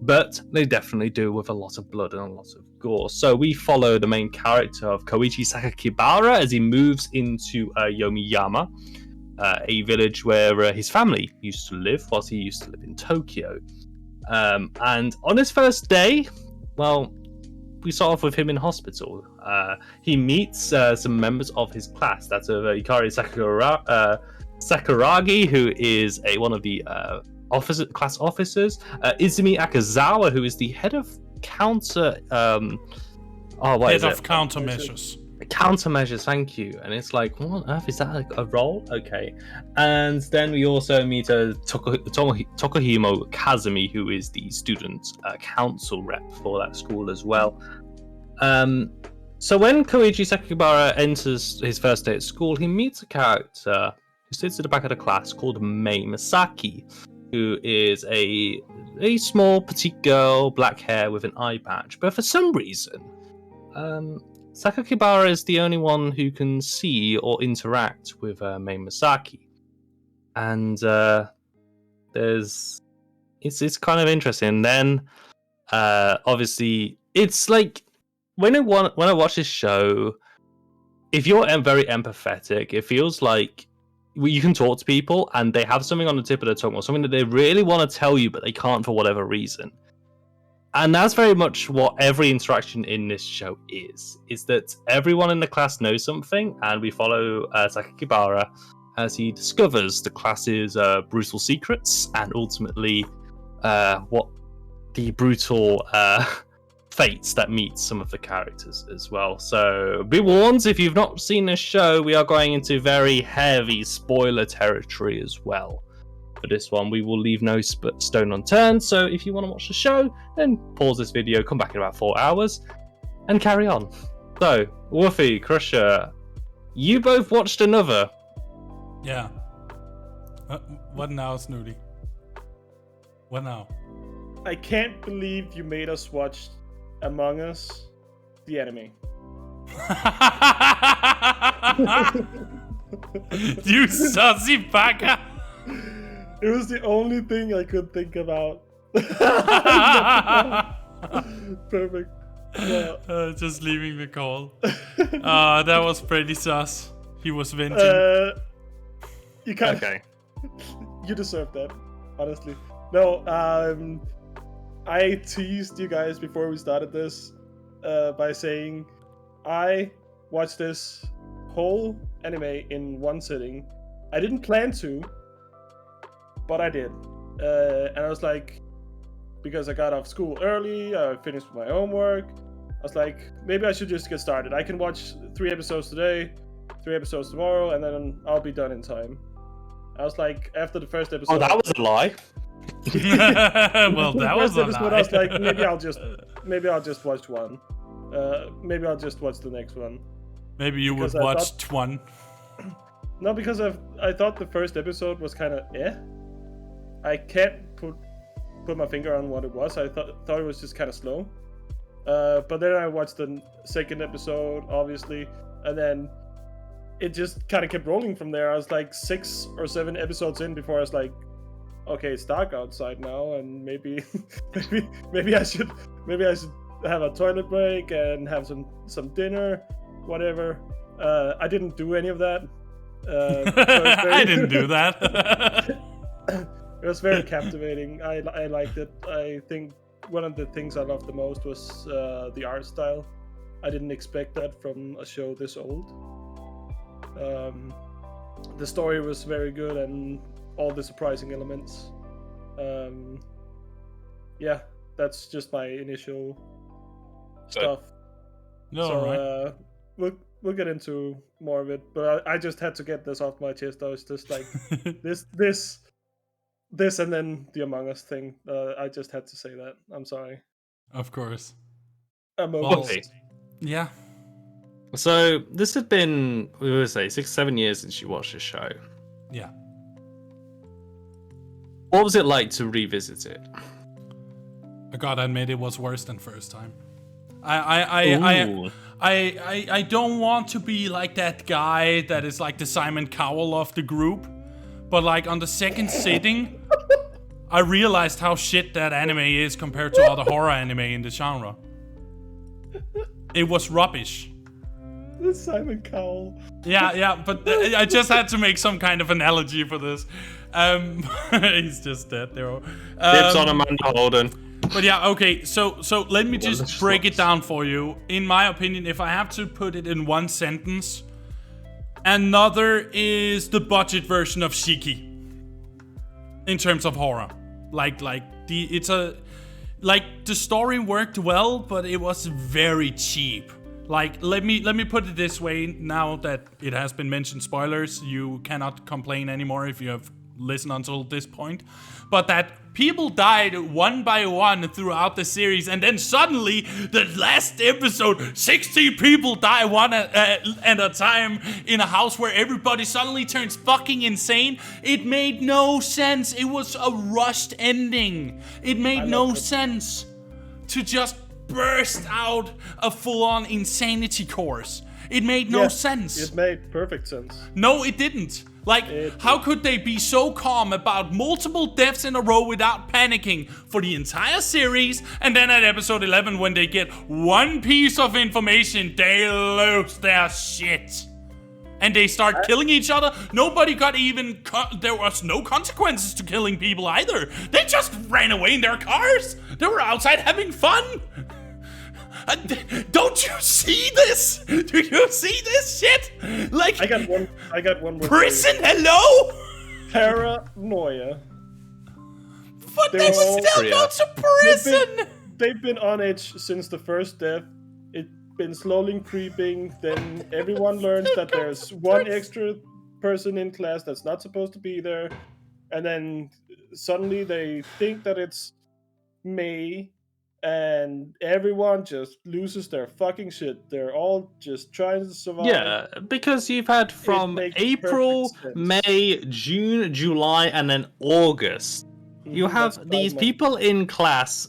but they definitely do with a lot of blood and a lot of gore. So we follow the main character of Koichi Sakakibara as he moves into Yomiyama, a village where his family used to live whilst he used to live in Tokyo. And on his first day, well, we start off with him in hospital. He meets some members of his class. That's Ikari Sakuragi, who is one of the class officers. Izumi Akazawa, who is the head of
countermeasures.
Countermeasures, thank you. And it's like, what on earth is that, a role? Okay. And then we also meet Tokuhimo Kazumi, who is the student council rep for that school as well. So when Koichi Sakakibara enters his first day at school, he meets a character who sits at the back of the class called Mei Masaki, who is a small petite girl, black hair with an eye patch. But for some reason, Sakakibara is the only one who can see or interact with Mei Masaki. And it's kind of interesting. And then obviously it's like when I watch this show, if you're very empathetic, it feels like you can talk to people and they have something on the tip of their tongue or something that they really want to tell you but they can't for whatever reason. And that's very much what every interaction in this show is that everyone in the class knows something, and we follow Sakakibara as he discovers the class's brutal secrets and ultimately what the brutal fates that meet some of the characters as well. So be warned, if you've not seen this show, we are going into very heavy spoiler territory as well. For this one, we will leave no stone unturned, so if you want to watch the show, then pause this video, come back in about 4 hours, and carry on. So, Woofy, Crusher, you both watched another.
Yeah. What now, Snooty? What now?
I can't believe you made us watch Among Us, the anime.
You sussy baka!
It was the only thing I could think about. Perfect. Yeah.
Just leaving the call. That was pretty sus. He was venting.
You can't.
Okay.
You deserve that, honestly. No, I teased you guys before we started this by saying I watched this whole anime in one sitting. I didn't plan to, but I did. And I was like, because I got off school early, I finished my homework, I was like, maybe I should just get started. I can watch 3 episodes today, 3 episodes tomorrow, and then I'll be done in time. I was like, after the first episode...
Oh, that was a lie.
Well, that was a lie.
I was like, maybe I'll just watch one. Maybe I'll just watch the next one.
Maybe you would watch one.
No, because I thought the first episode was kind of I can't put my finger on what it was. I thought it was just kind of slow. But then I watched the second episode, obviously, and then it just kind of kept rolling from there. I was like 6 or 7 episodes in before I was like, okay, it's dark outside now, and maybe I should have a toilet break and have some dinner, whatever. I didn't do any of that.
I didn't do that.
It was very captivating. I liked it. I think one of the things I loved the most was the art style. I didn't expect that from a show this old. The story was very good and all the surprising elements. Yeah, that's just my initial stuff.
No,
so we'll get into more of it, but I just had to get this off my chest. I was just like, this, and then the Among Us thing. I just had to say that. I'm sorry.
Of course.
Yeah. So this had been, we would say, 6-7 years since you watched the show.
Yeah.
What was it like to revisit it?
I gotta admit, it was worse than first time. I don't want to be like that guy that is like the Simon Cowell of the group, but like on the second sitting, I realized how shit that anime is compared to other horror anime in the genre. It was rubbish.
The Simon Cowell.
Yeah, but I just had to make some kind of analogy for this. He's just dead there.
Tips on Amanda Holden.
But yeah, okay, so let me just break it down for you. In my opinion, if I have to put it in one sentence, another is the budget version of Shiki. In terms of horror. The story worked well, but it was very cheap. Like, let me put it this way, now that it has been mentioned, spoilers, you cannot complain anymore if you have listened until this point. But that people died one by one throughout the series, and then suddenly, the last episode, 60 people die one at a time in a house where everybody suddenly turns fucking insane. It made no sense. It was a rushed ending. It made no sense to just burst out a full-on insanity course. It made no sense.
It made perfect sense.
No, it didn't. Like, how could they be so calm about multiple deaths in a row without panicking for the entire series, and then at episode 11, when they get one piece of information, they lose their shit. And they start killing each other. Nobody got even... there was no consequences to killing people either. They just ran away in their cars. They were outside having fun. Don't you see this? Do you see this shit? Like...
I got one more.
Prison, hello?
Paranoia.
But they would still go to prison.
They've been on edge since the first death. Been slowly creeping, then everyone learns that there's one extra person in class that's not supposed to be there, and then suddenly they think that it's May, and everyone just loses their fucking shit. They're all just trying to survive.
Yeah, because you've had from April, May, June, July, and then August. You have these people in class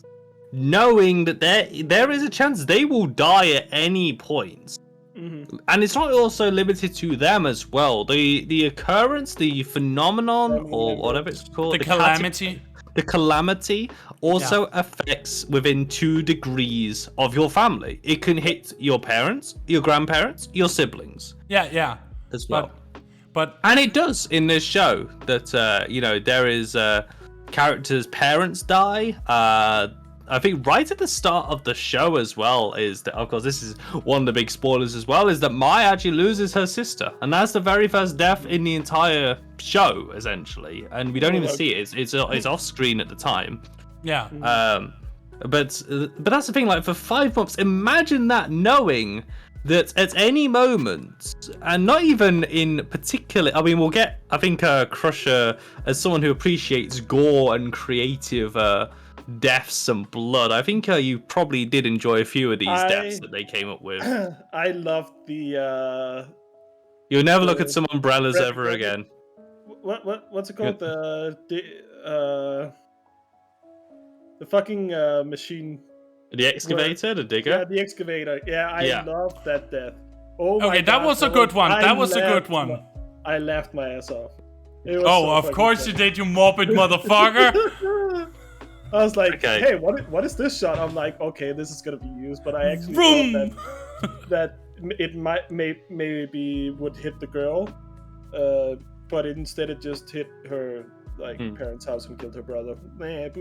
knowing that there is a chance they will die at any point. Mm-hmm. And it's not also limited to them as well. The occurrence, the phenomenon, or whatever it's called,
the calamity.
The calamity also affects within 2 degrees of your family. It can hit your parents, your grandparents, your siblings.
Yeah.
As well.
But
and it does in this show that there is characters' parents die. I think right at the start of the show as well is that, of course, this is one of the big spoilers as well, is that Mai actually loses her sister. And that's the very first death in the entire show, essentially. And we don't even see it. It's off screen at the time.
Yeah.
But that's the thing, like, for 5 months, imagine that, knowing that at any moment, and not even in particular, I mean, we'll get, I think, Crusher, as someone who appreciates gore and creative deaths and blood, I think you probably did enjoy a few of these deaths that they came up with.
I loved the
you'll never look at some umbrellas ever again.
What's it called? The fucking machine.
The excavator, the digger.
Yeah, the excavator. Yeah, I loved that death. Oh my God,
that was a good one. That was a good one.
I laughed my ass off.
Of course you did, you morbid motherfucker.
I was like, hey, what is this shot? I'm like, okay, this is gonna be used, but I actually thought that it maybe would hit the girl, but instead it just hit her parents' house and killed her brother. But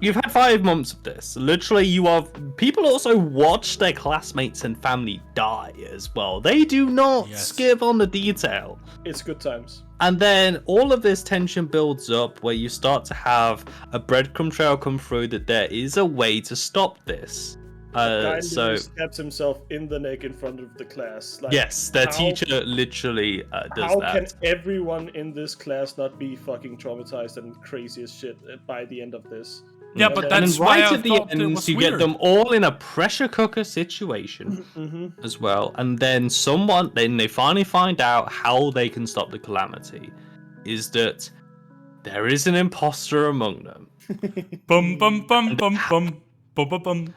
you've had 5 months of this. Literally, people also watch their classmates and family die as well. They do not skip on the detail.
It's good times.
And then all of this tension builds up where you start to have a breadcrumb trail come through that there is a way to stop this. So
stabs himself in the neck in front of the class. Like,
yes, their teacher literally does that.
How can everyone in this class not be fucking traumatized and crazy as shit by the end of this?
Yeah, but that's why
right at the end, you get them all in a pressure cooker situation as well, and then they finally find out how they can stop the calamity. Is that there is an imposter among them?
Bum bum bum bum bum bum bum bum.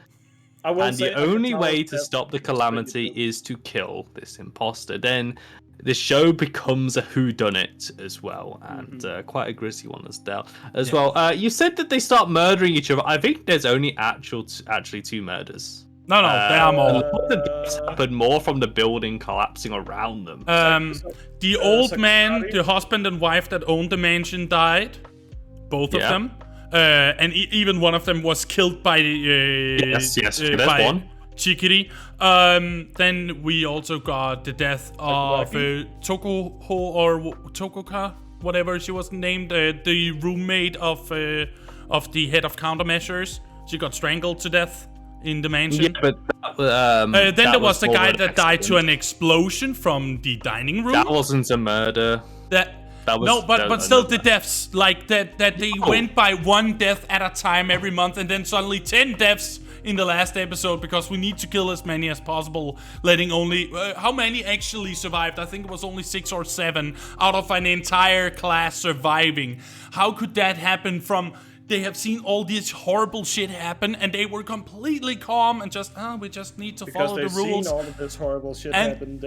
And the only way to stop the calamity is to kill this imposter. Then the show becomes a whodunit as well, and quite a grisly one as well. You said that they start murdering each other. I think there's only actually 2 murders.
No, there are more.
The deaths happen more from the building collapsing around them.
The old man, the husband and wife that owned the mansion died. Both of them. And even one of them was killed by
there's one.
Chikiri. Then we also got the death of Tokoka, whatever she was named, the roommate of the head of countermeasures. She got strangled to death in the mansion.
Yeah, but
then there was the guy that died to an explosion from the dining room.
That wasn't a murder.
But still the deaths, like that they went by 1 death at a time every month, and then suddenly 10 deaths in the last episode because we need to kill as many as possible, letting only how many actually survived? I think it was only 6 or 7 out of an entire class surviving. How could that happen from they have seen all this horrible shit happen, and they were completely calm and just, we just need to follow the rules.
Because they've seen all of this horrible shit happen.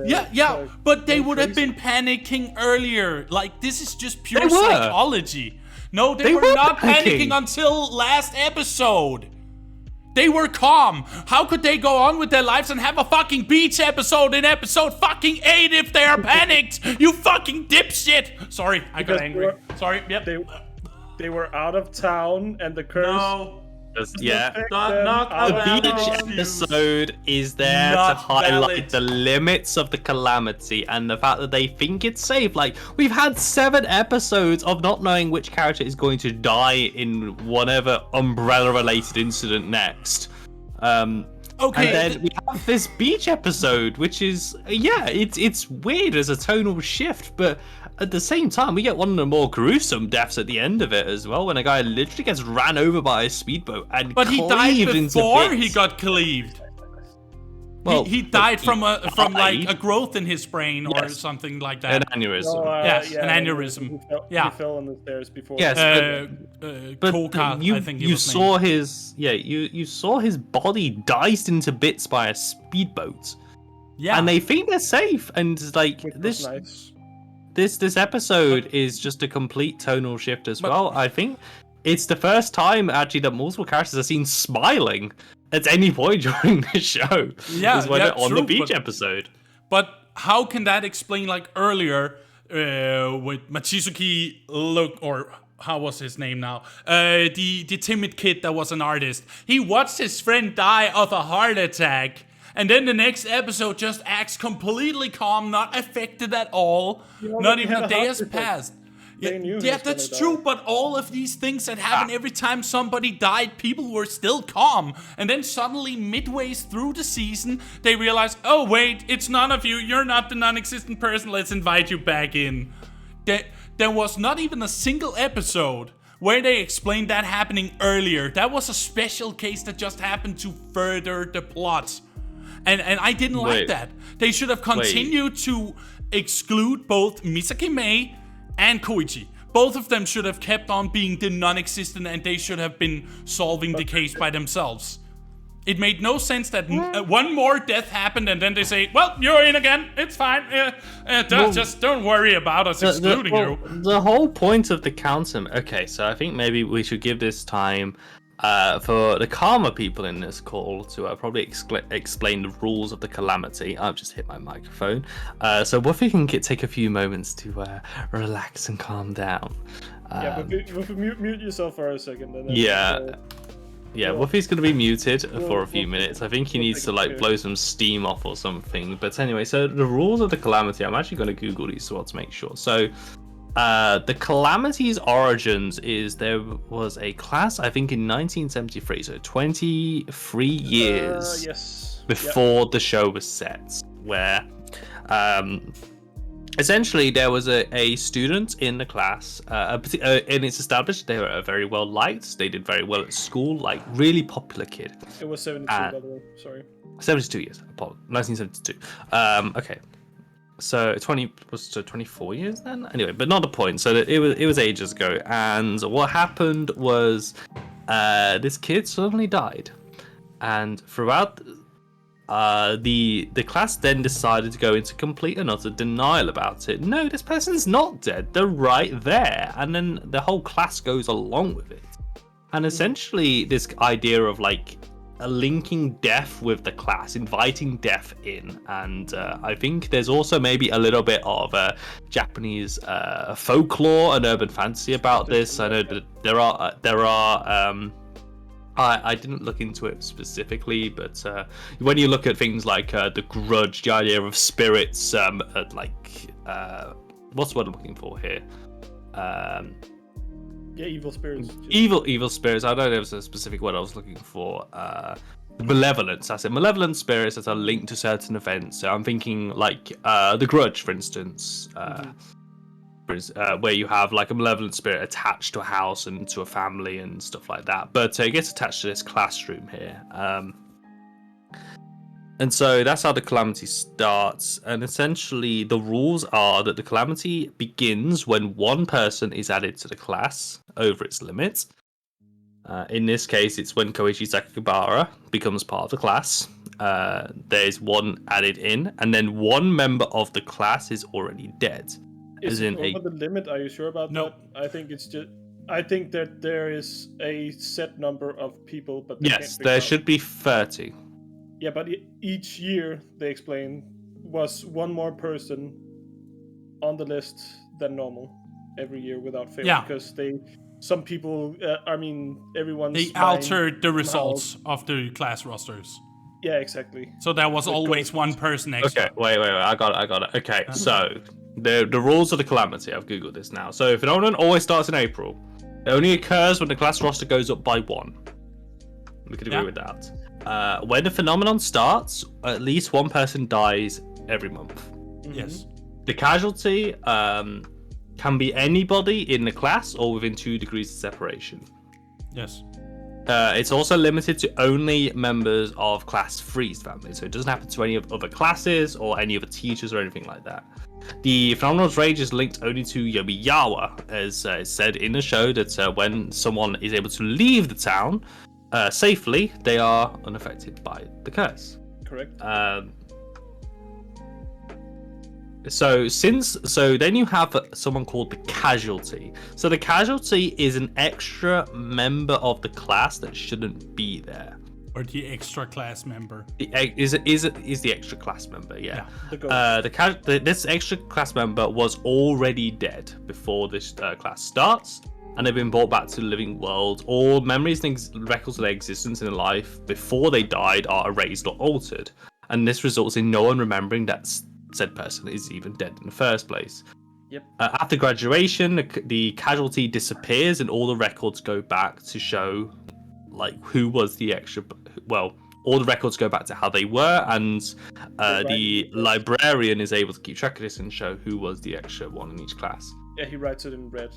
But they would have been panicking earlier. Like, this is just pure psychology. No, they were not panicking until last episode. They were calm. How could they go on with their lives and have a fucking beach episode in episode fucking 8 if they are panicked? You fucking dipshit. Sorry, I got angry. Sorry, yep.
They were out of town and the curse...
No. The
Not
beach episode is there to highlight the limits of the Calamity and the fact that they think it's safe. Like, we've had 7 episodes of not knowing which character is going to die in whatever umbrella-related incident next. And then we have this beach episode, which is, it's weird as a tonal shift, but at the same time, we get one of the more gruesome deaths at the end of it as well, when a guy literally gets ran over by a speedboat and
But he died before he got cleaved. Well, he died from a growth in his brain or something like that.
An aneurysm.
An aneurysm.
He fell on the stairs before.
Yes, but
I think
you saw his you saw his body diced into bits by a speedboat. Yeah, and they think they're safe, and like this. Nice. This episode is just a complete tonal shift as well. I think it's the first time actually that multiple characters are seen smiling at any point during the show.
Yeah,
is when they're on the beach episode.
But how can that explain, like earlier with Machizuki or how was his name now? The timid kid that was an artist. He watched his friend die of a heart attack. And then the next episode just acts completely calm, not affected at all. Not even a day has passed. Yeah, that's true, but all of these things that happen every time somebody died, people were still calm. And then suddenly, midway through the season, they realize, oh wait, it's none of you, you're not the non-existent person, let's invite you back in. There was not even a single episode where they explained that happening earlier. That was a special case that just happened to further the plot. And I didn't like that. They should have continued to exclude both Misaki Mei and Koichi. Both of them should have kept on being the non-existent, and they should have been solving the case by themselves. It made no sense that one more death happened and then they say, well, you're in again, it's fine. Just don't worry about us excluding you.
The whole point of the counter... Okay, so I think maybe we should give this time for the calmer people in this call to probably explain the rules of the Calamity. I've just hit my microphone. So Woofy can take a few moments to relax and calm down.
Woofy, mute yourself for a second. And then
Woofy's going to be muted for a few minutes. I think he needs to blow some steam off or something. But anyway, so the rules of the Calamity, I'm actually going to Google these as well to make sure. So the Calamity's origins is there was a class, I think in 1973, so 23 years before the show was set, where essentially there was a student in the class, and it's established they were very well liked, they did very well at school, like really popular kid.
It was 72, by the way, sorry.
72 years, 1972. Okay. So 24 years then? Anyway, but not the point. So it was ages ago, and what happened was this kid suddenly died, and throughout the class then decided to go into complete and utter denial about it. No, this person's not dead. They're right there, and then the whole class goes along with it, and essentially this idea of linking death with the class, inviting death in, and I think there's also maybe a little bit of Japanese folklore and urban fantasy about this. I know that there are. I didn't look into it specifically, but when you look at things like the Grudge, the idea of spirits, what's what I'm looking for here?
Evil spirits.
Evil spirits. I don't know if there's a specific word I was looking for. Malevolence. I said malevolent spirits that are linked to certain events. So I'm thinking the Grudge, for instance, where you have a malevolent spirit attached to a house and to a family and stuff like that. But it gets attached to this classroom here. And so that's how the Calamity starts. And essentially the rules are that the Calamity begins when one person is added to the class over its limit. In this case, it's when Koichi Sakakibara becomes part of the class. There's one added in, and then one member of the class is already dead.
Is it over the limit? Are you sure about that? I think it's just. I think that there is a set number of people, but
yes, there should be 30.
Yeah, but each year they explain was one more person on the list than normal every year without fail.
Yeah,
because some people. Everyone's.
They altered the results of the class rosters.
Yeah, exactly.
So there was always one person extra.
Okay, wait, I got it. Okay, so the rules of the Calamity. I've googled this now. So phenomenon always starts in April. It only occurs when the class roster goes up by 1. We could agree with that. When the phenomenon starts, at least one person dies every month.
Yes.
The casualty can be anybody in the class or within 2 degrees of separation.
Yes.
It's also limited to only members of Class 3's family, so it doesn't happen to any of other classes or any other teachers or anything like that. The phenomenal's rage is linked only to Yomiyawa, as it's said in the show that when someone is able to leave the town safely, they are unaffected by the curse.
Correct.
So then you have someone called the casualty. So the casualty is an extra member of the class that shouldn't be there.
Or the extra class member.
Is the extra class member? Yeah. This extra class member was already dead before this class starts, and they've been brought back to the living world. All memories and records of their existence in life before they died are erased or altered, and this results in no one remembering that said person is even dead in the first place.
Yep.
After graduation, the casualty disappears, and all the records go back to show who was the extra. Well, all the records go back to how they were, and the librarian is able to keep track of this and show who was the extra one in each class.
Yeah, he writes it in red.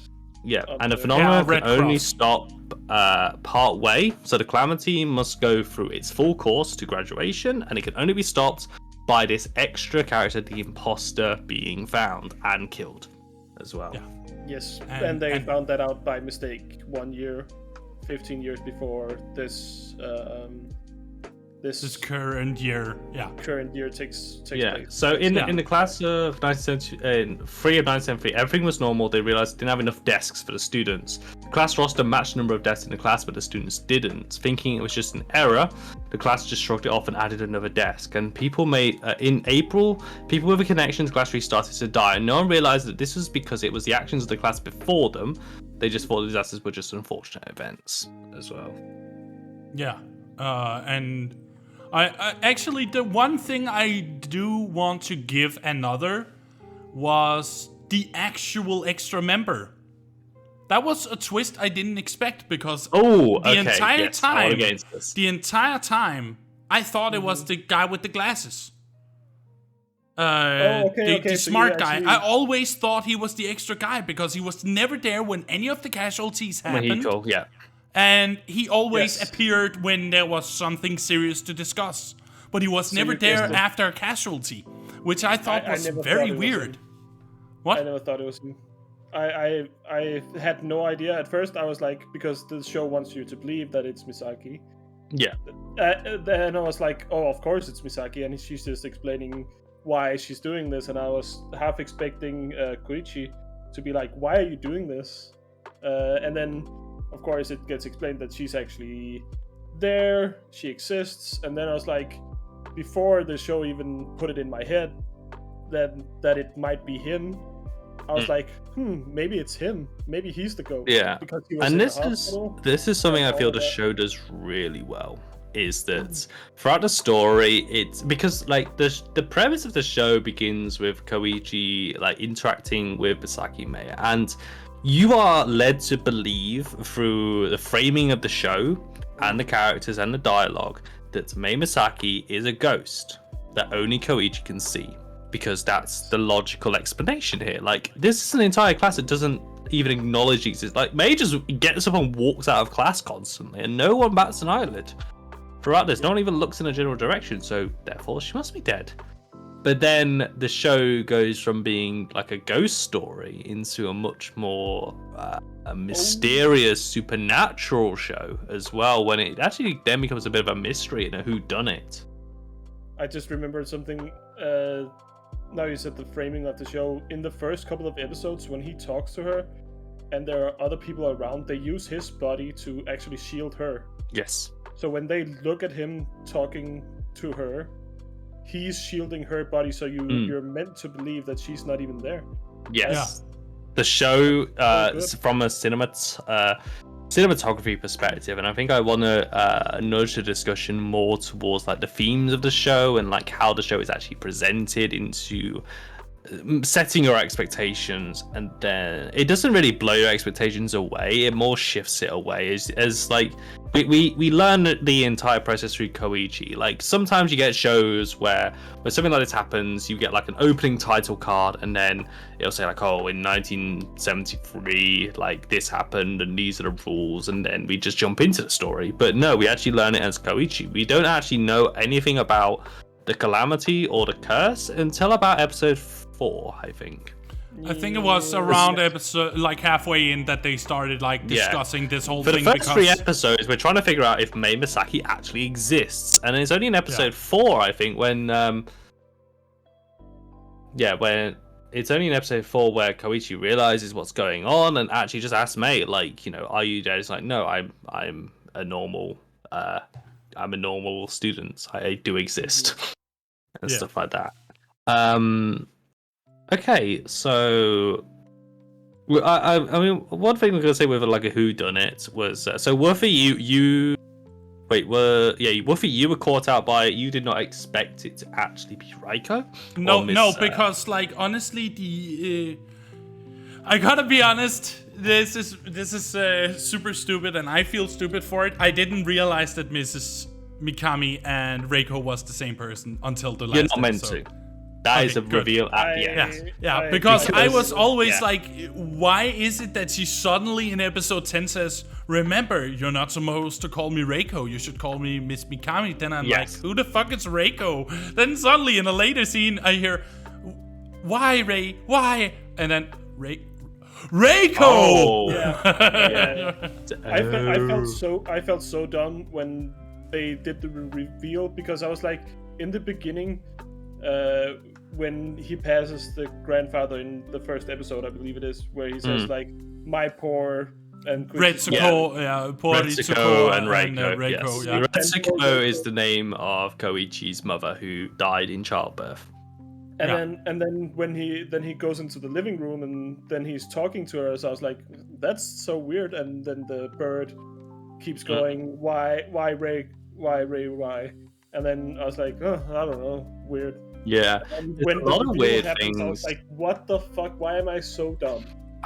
Yeah, and the phenomenon can only stop part way, so the Calamity must go through its full course to graduation, and it can only be stopped by this extra character, the imposter, being found and killed as well.
Yeah. Yes, and they found that out by mistake 1 year, 15 years before this
current year.
Current year takes
place. So in the class of 1973, everything was normal. They realized they didn't have enough desks for the students. The class roster matched the number of desks in the class, but the students didn't. Thinking it was just an error, the class just shrugged it off and added another desk. And in April, people with a connection to class 3 started to die, and no one realized that this was because it was the actions of the class before them. They just thought the disasters were just unfortunate events as well.
Yeah, and I actually, the one thing I do want to give another was the actual extra member. That was a twist I didn't expect, because the entire time I thought it was the guy with the glasses. The smart guy. I always thought he was the extra guy because he was never there when any of the casualties happened. And he always appeared when there was something serious to discuss. But he was never there after a casualty, which I thought was very weird. What?
I never thought it was him. I had no idea. At first I was like, because the show wants you to believe that it's Misaki.
Yeah.
Then I was like, oh, of course it's Misaki. And she's just explaining why she's doing this. And I was half expecting Koichi to be like, why are you doing this? And then, of course, it gets explained that she's actually there, she exists, and then I was like, before the show even put it in my head that it might be him, I was like, maybe it's him. Maybe he's the ghost.
Yeah,
because he was
and this is something I feel the show does really well. Is that throughout the story, it's because like the premise of the show begins with Koichi like interacting with Misaki Maya, and you are led to believe through the framing of the show and the characters and the dialogue that Mei Misaki is a ghost that only Koichi can see, because that's the logical explanation here. Like, this is an entire class that doesn't even acknowledge exists. Like, Mei just gets up and walks out of class constantly, and no one bats an eyelid. Throughout this, no one even looks in a general direction, so therefore she must be dead. But then the show goes from being like a ghost story into a much more mysterious supernatural show as well, when it actually then becomes a bit of a mystery and a whodunit.
I just remembered something. Now you said the framing of the show. In the first couple of episodes, when he talks to her, and there are other people around, they use his body to actually shield her.
Yes.
So when they look at him talking to her, he's shielding her body, so you're meant to believe that she's not even there.
Yes. Yeah. The show, from a cinematography perspective, and I think I want to nudge the discussion more towards like the themes of the show and like how the show is actually presented into setting your expectations, and then it doesn't really blow your expectations away, it more shifts it away as like we learn the entire process through Koichi. Like sometimes you get shows where something like this happens, you get like an opening title card and then it'll say like, oh, in 1973 like this happened and these are the rules, and then we just jump into the story. But no, we actually learn it as Koichi. We don't actually know anything about the Calamity or the curse until about episode 4, I think.
I think it was around episode, like halfway in, that they started like discussing this whole thing.
For the first 3 episodes, we're trying to figure out if Mei Misaki actually exists, and it's only in episode 4, I think, when it's only in episode 4 where Koichi realizes what's going on and actually just asks Mei, like, you know, are you dead? It's like, no, I'm a normal student. I do exist, and stuff like that. Okay, so I mean, one thing we're gonna say with like a whodunit was so Woofy, Woofy, you were caught out by it. You did not expect it to actually be Raiko.
No, because like honestly, I gotta be honest. This is super stupid, and I feel stupid for it. I didn't realize that Mrs. Mikami and Reiko was the same person until the last episode.
You're not meant to. That is a reveal at the end.
Yeah, because I was always like, why is it that she suddenly in episode 10 says, remember, you're not supposed to call me Reiko, you should call me Miss Mikami. Then I'm like, who the fuck is Reiko? Then suddenly in a later scene, I hear, why, Ray? Why? And then, Reiko!
Oh.
I felt so dumb when they did the reveal, because I was like, in the beginning, when he passes the grandfather in the first episode, I believe it is, where he says like, my poor and
Retsuko, poor
Retsuko and Reiko.
Reiko,
yes. Retsuko is the name of Koichi's mother, who died in childbirth.
And then when he goes into the living room and then he's talking to her, so I was like, that's so weird. And then the bird keeps going, why Ray, why? And then I was like, oh, I don't know, weird.
Yeah,
when
a lot of weird things. I
was like, what the fuck? Why am I so dumb?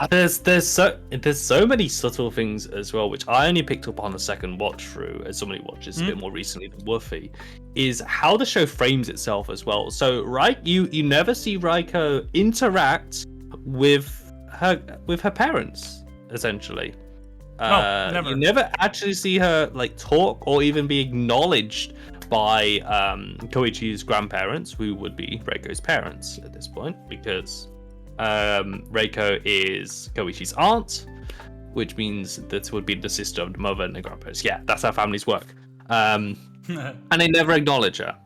There's so many subtle things as well, which I only picked up on the second watch through, as somebody watches a bit more recently than Woofy, is how the show frames itself as well. So, right, you never see Raiko interact with her parents, essentially.
No, never.
You never actually see her like talk or even be acknowledged by Koichi's grandparents, who would be Reiko's parents at this point, because Reiko is Koichi's aunt, which means that would be the sister of the mother and the grandparents. Yeah, that's how families work. And they never acknowledge her.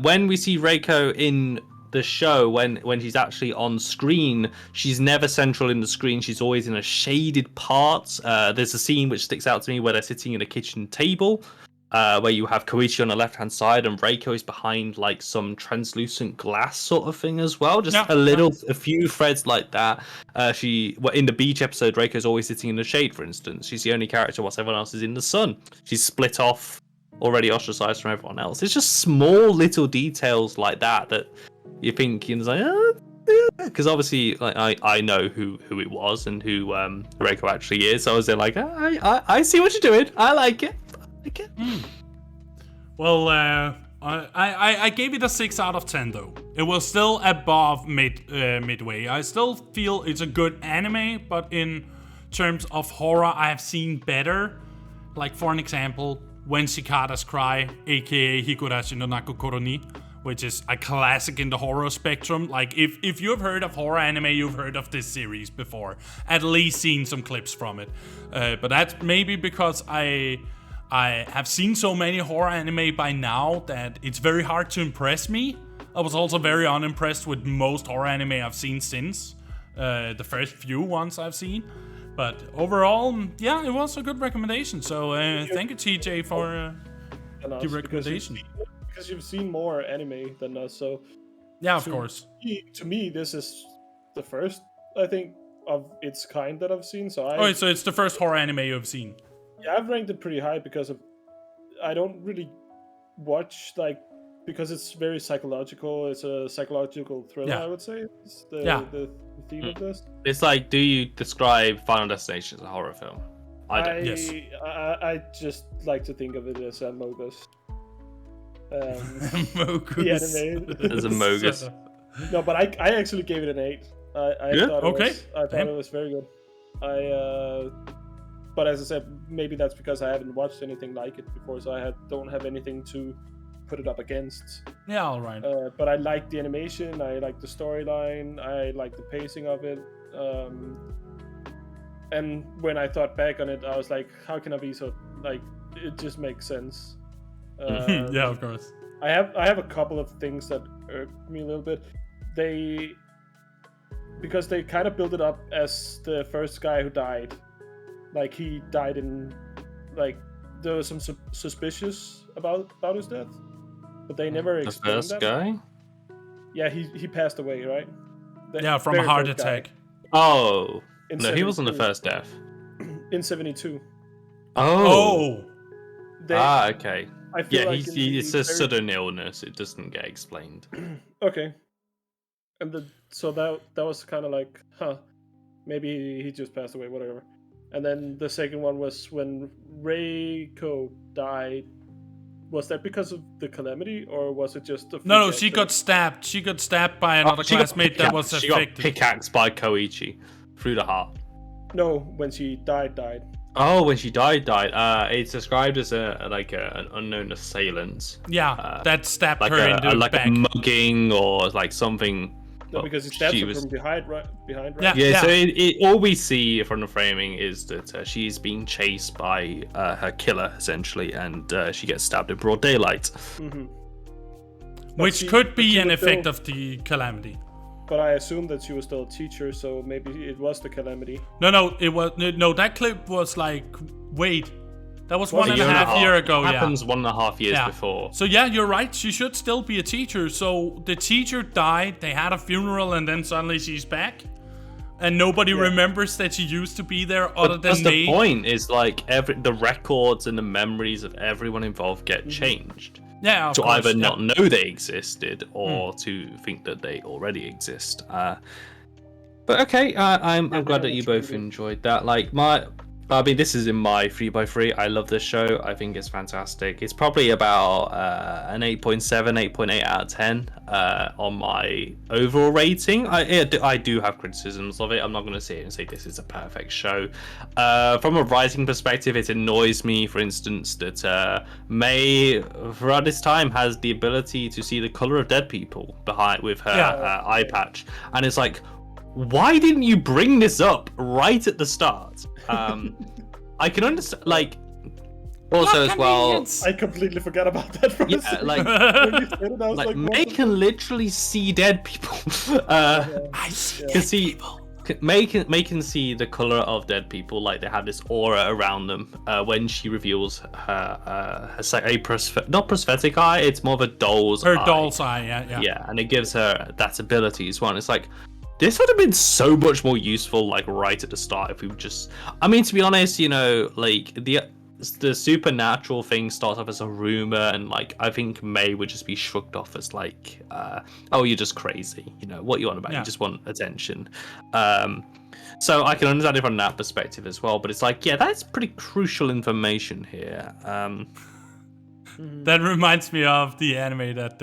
When we see Reiko in the show, when she's actually on screen, she's never central in the screen. She's always in a shaded part. There's a scene which sticks out to me where they're sitting at a kitchen table, where you have Koichi on the left-hand side and Reiko is behind like some translucent glass sort of thing as well. Just a few threads like that. In the beach episode, Reiko's always sitting in the shade, for instance. She's the only character whilst everyone else is in the sun. She's split off, already ostracized from everyone else. It's just small little details like that you think, you know, because obviously like I know who it was and who Reiko actually is. So I was there like, I see what you're doing. I like it.
Well, I gave it a 6 out of 10 though. It was still above midway. I still feel it's a good anime, but in terms of horror, I have seen better. Like for an example, When Cicadas Cry, aka Higurashi no Naku Koroni, which is a classic in the horror spectrum. Like, if you've heard of horror anime, you've heard of this series before. At least seen some clips from it. But that's maybe because I have seen so many horror anime by now that it's very hard to impress me. I was also very unimpressed with most horror anime I've seen since. The first few ones I've seen. But overall, yeah, it was a good recommendation. So thank you, TJ, for the recommendation.
Because you've seen more anime than us, so
yeah, of course.
To me, this is the first, I think, of its kind that I've seen. So
so it's the first horror anime you've seen.
Yeah, I've ranked it pretty high because I don't really watch because it's very psychological. It's a psychological thriller, I would say. It's the theme of this.
It's like, do you describe Final Destination as a horror film? I don't.
Yes.
I just like to think of it as a Mogus.
Mogus.
The anime.
As a Mogus.
No, but I actually gave it an 8. I thought it was very good. But as I said, maybe that's because I haven't watched anything like it before, so I don't have anything to put it up against.
Yeah, all right.
But I like the animation, I like the storyline, I like the pacing of it. And when I thought back on it, I was like, how can I be so it just makes sense.
Yeah, of course.
I have a couple of things that irked me a little bit. Because they kind of built it up as the first guy who died. Like, he died in, there was some suspicious about his death, but they never explained that.
The first guy?
Yeah, he passed away, right?
From a heart attack.
Oh, no,
72.
he wasn't the first death.
In 72.
Oh.
They,
okay.
I feel
it's a sudden illness. It doesn't get explained.
Okay. And so that was kind of like, maybe he just passed away, whatever. And then the second one was when Reiko died. Was that because of the Calamity, or was it just the...
No, she got stabbed. She got stabbed by another classmate that was affected.
She got pickaxed by Koichi through the heart.
No, when she died.
Oh, when she died. It's described as an unknown assailant.
Yeah, that stabbed her into the back.
Like a mugging or like something.
No, because it's stabbed from behind, right?
Yeah.
So all we see from the framing is that she's being chased by her killer, essentially, and she gets stabbed in broad daylight.
Mm-hmm.
Which could be an effect of the Calamity.
But I assume that she was still a teacher, so maybe it was the Calamity.
No, it was no. That clip was like, wait, that was 1.5 years ago.
It happens 1.5 years before.
So yeah, you're right. She should still be a teacher. So the teacher died. They had a funeral, and then suddenly she's back, and nobody remembers that she used to be there. Other than
that's the point. Is like the records and the memories of everyone involved get changed.
Yeah,
to either not know they existed or to think that they already exist. But okay, I'm glad that you both enjoyed that. This is in my 3x3. I love this show. I think it's fantastic. It's probably about an 8.7, 8.8 out of 10 on my overall rating. I do have criticisms of it. I'm not going to sit here and say this is a perfect show. From a writing perspective, it annoys me, for instance, that May, throughout this time, has the ability to see the color of dead people with her eye patch. And it's like, why didn't you bring this up right at the start? I can understand, also as well.
I completely forgot about that. When you said it, I was
May can literally see dead people.
I see dead people.
May can see the color of dead people, like they have this aura around them when she reveals her not prosthetic eye. It's more of a doll's eye.
Her doll's eye,
yeah, and it gives her that ability as well. It's like, this would have been so much more useful, right at the start, if we would just... I mean, to be honest, the supernatural thing starts off as a rumor, and, I think May would just be shrugged off as, oh, you're just crazy. What you want about? You just want attention. So I can understand it from that perspective as well, but it's that's pretty crucial information here.
That reminds me of the anime that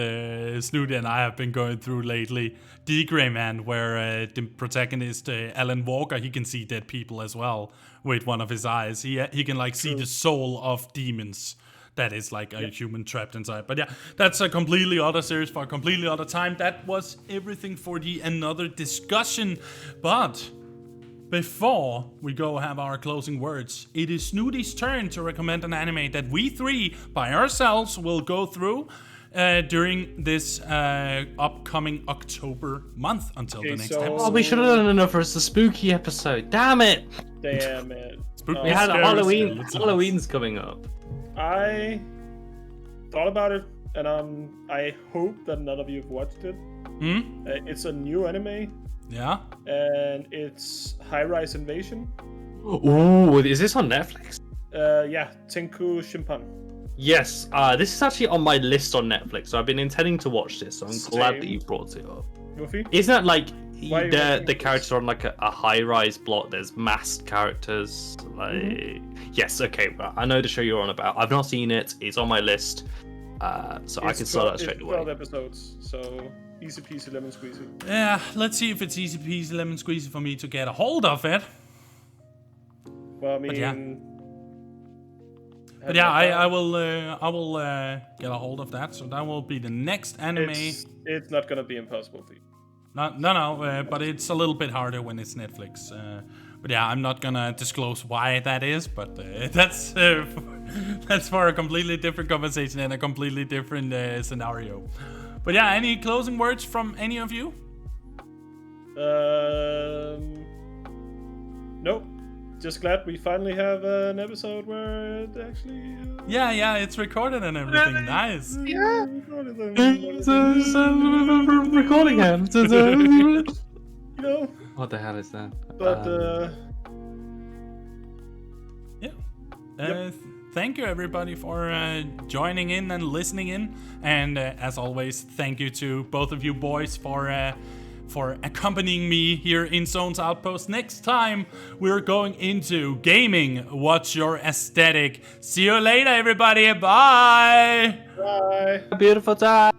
Snooty and I have been going through lately, The Grey Man, where the protagonist, Alan Walker, he can see dead people as well with one of his eyes. He can see the soul of demons that is like a human trapped inside. But yeah, that's a completely other series for a completely other time. That was everything for the another discussion. But before we go have our closing words, it is Snooty's turn to recommend an anime that we three by ourselves will go through during this upcoming October month until the next episode.
Oh, we should have done enough for us, the spooky episode. Damn it!
Damn it.
We had Halloween's coming up.
I thought about it, and I hope that none of you have watched it. It's a new anime.
Yeah.
And it's High Rise Invasion.
Ooh, is this on Netflix?
Yeah, Tenku Shimpan.
Yes, this is actually on my list on Netflix, so I've been intending to watch this, so I'm glad that you brought it up.
Lofi?
Isn't that like the characters are on like a high-rise block, there's masked characters, like... Yes, okay, well, I know the show you're on about. I've not seen it, it's on my list, so I can start that straight away.
12 episodes, so easy peasy lemon squeezy.
Yeah, let's see if it's easy peasy lemon squeezy for me to get a hold of it.
Well, I mean...
But yeah, I will get a hold of that. So that will be the next anime.
It's not gonna be impossible for you.
No, but it's a little bit harder when it's Netflix. But yeah, I'm not gonna disclose why that is. But that's for a completely different conversation and a completely different scenario. But yeah, any closing words from any of you?
Nope. Just glad we finally have an episode where it actually...
Yeah, it's recorded and everything. Nice.
Yeah.
Recording him.
You know.
What the hell is that?
But
thank you everybody for joining in and listening in. And as always, thank you to both of you boys for accompanying me here in Zone's Outpost. Next time, we're going into gaming. What's your aesthetic? See you later, everybody. Bye.
Bye.
A beautiful time.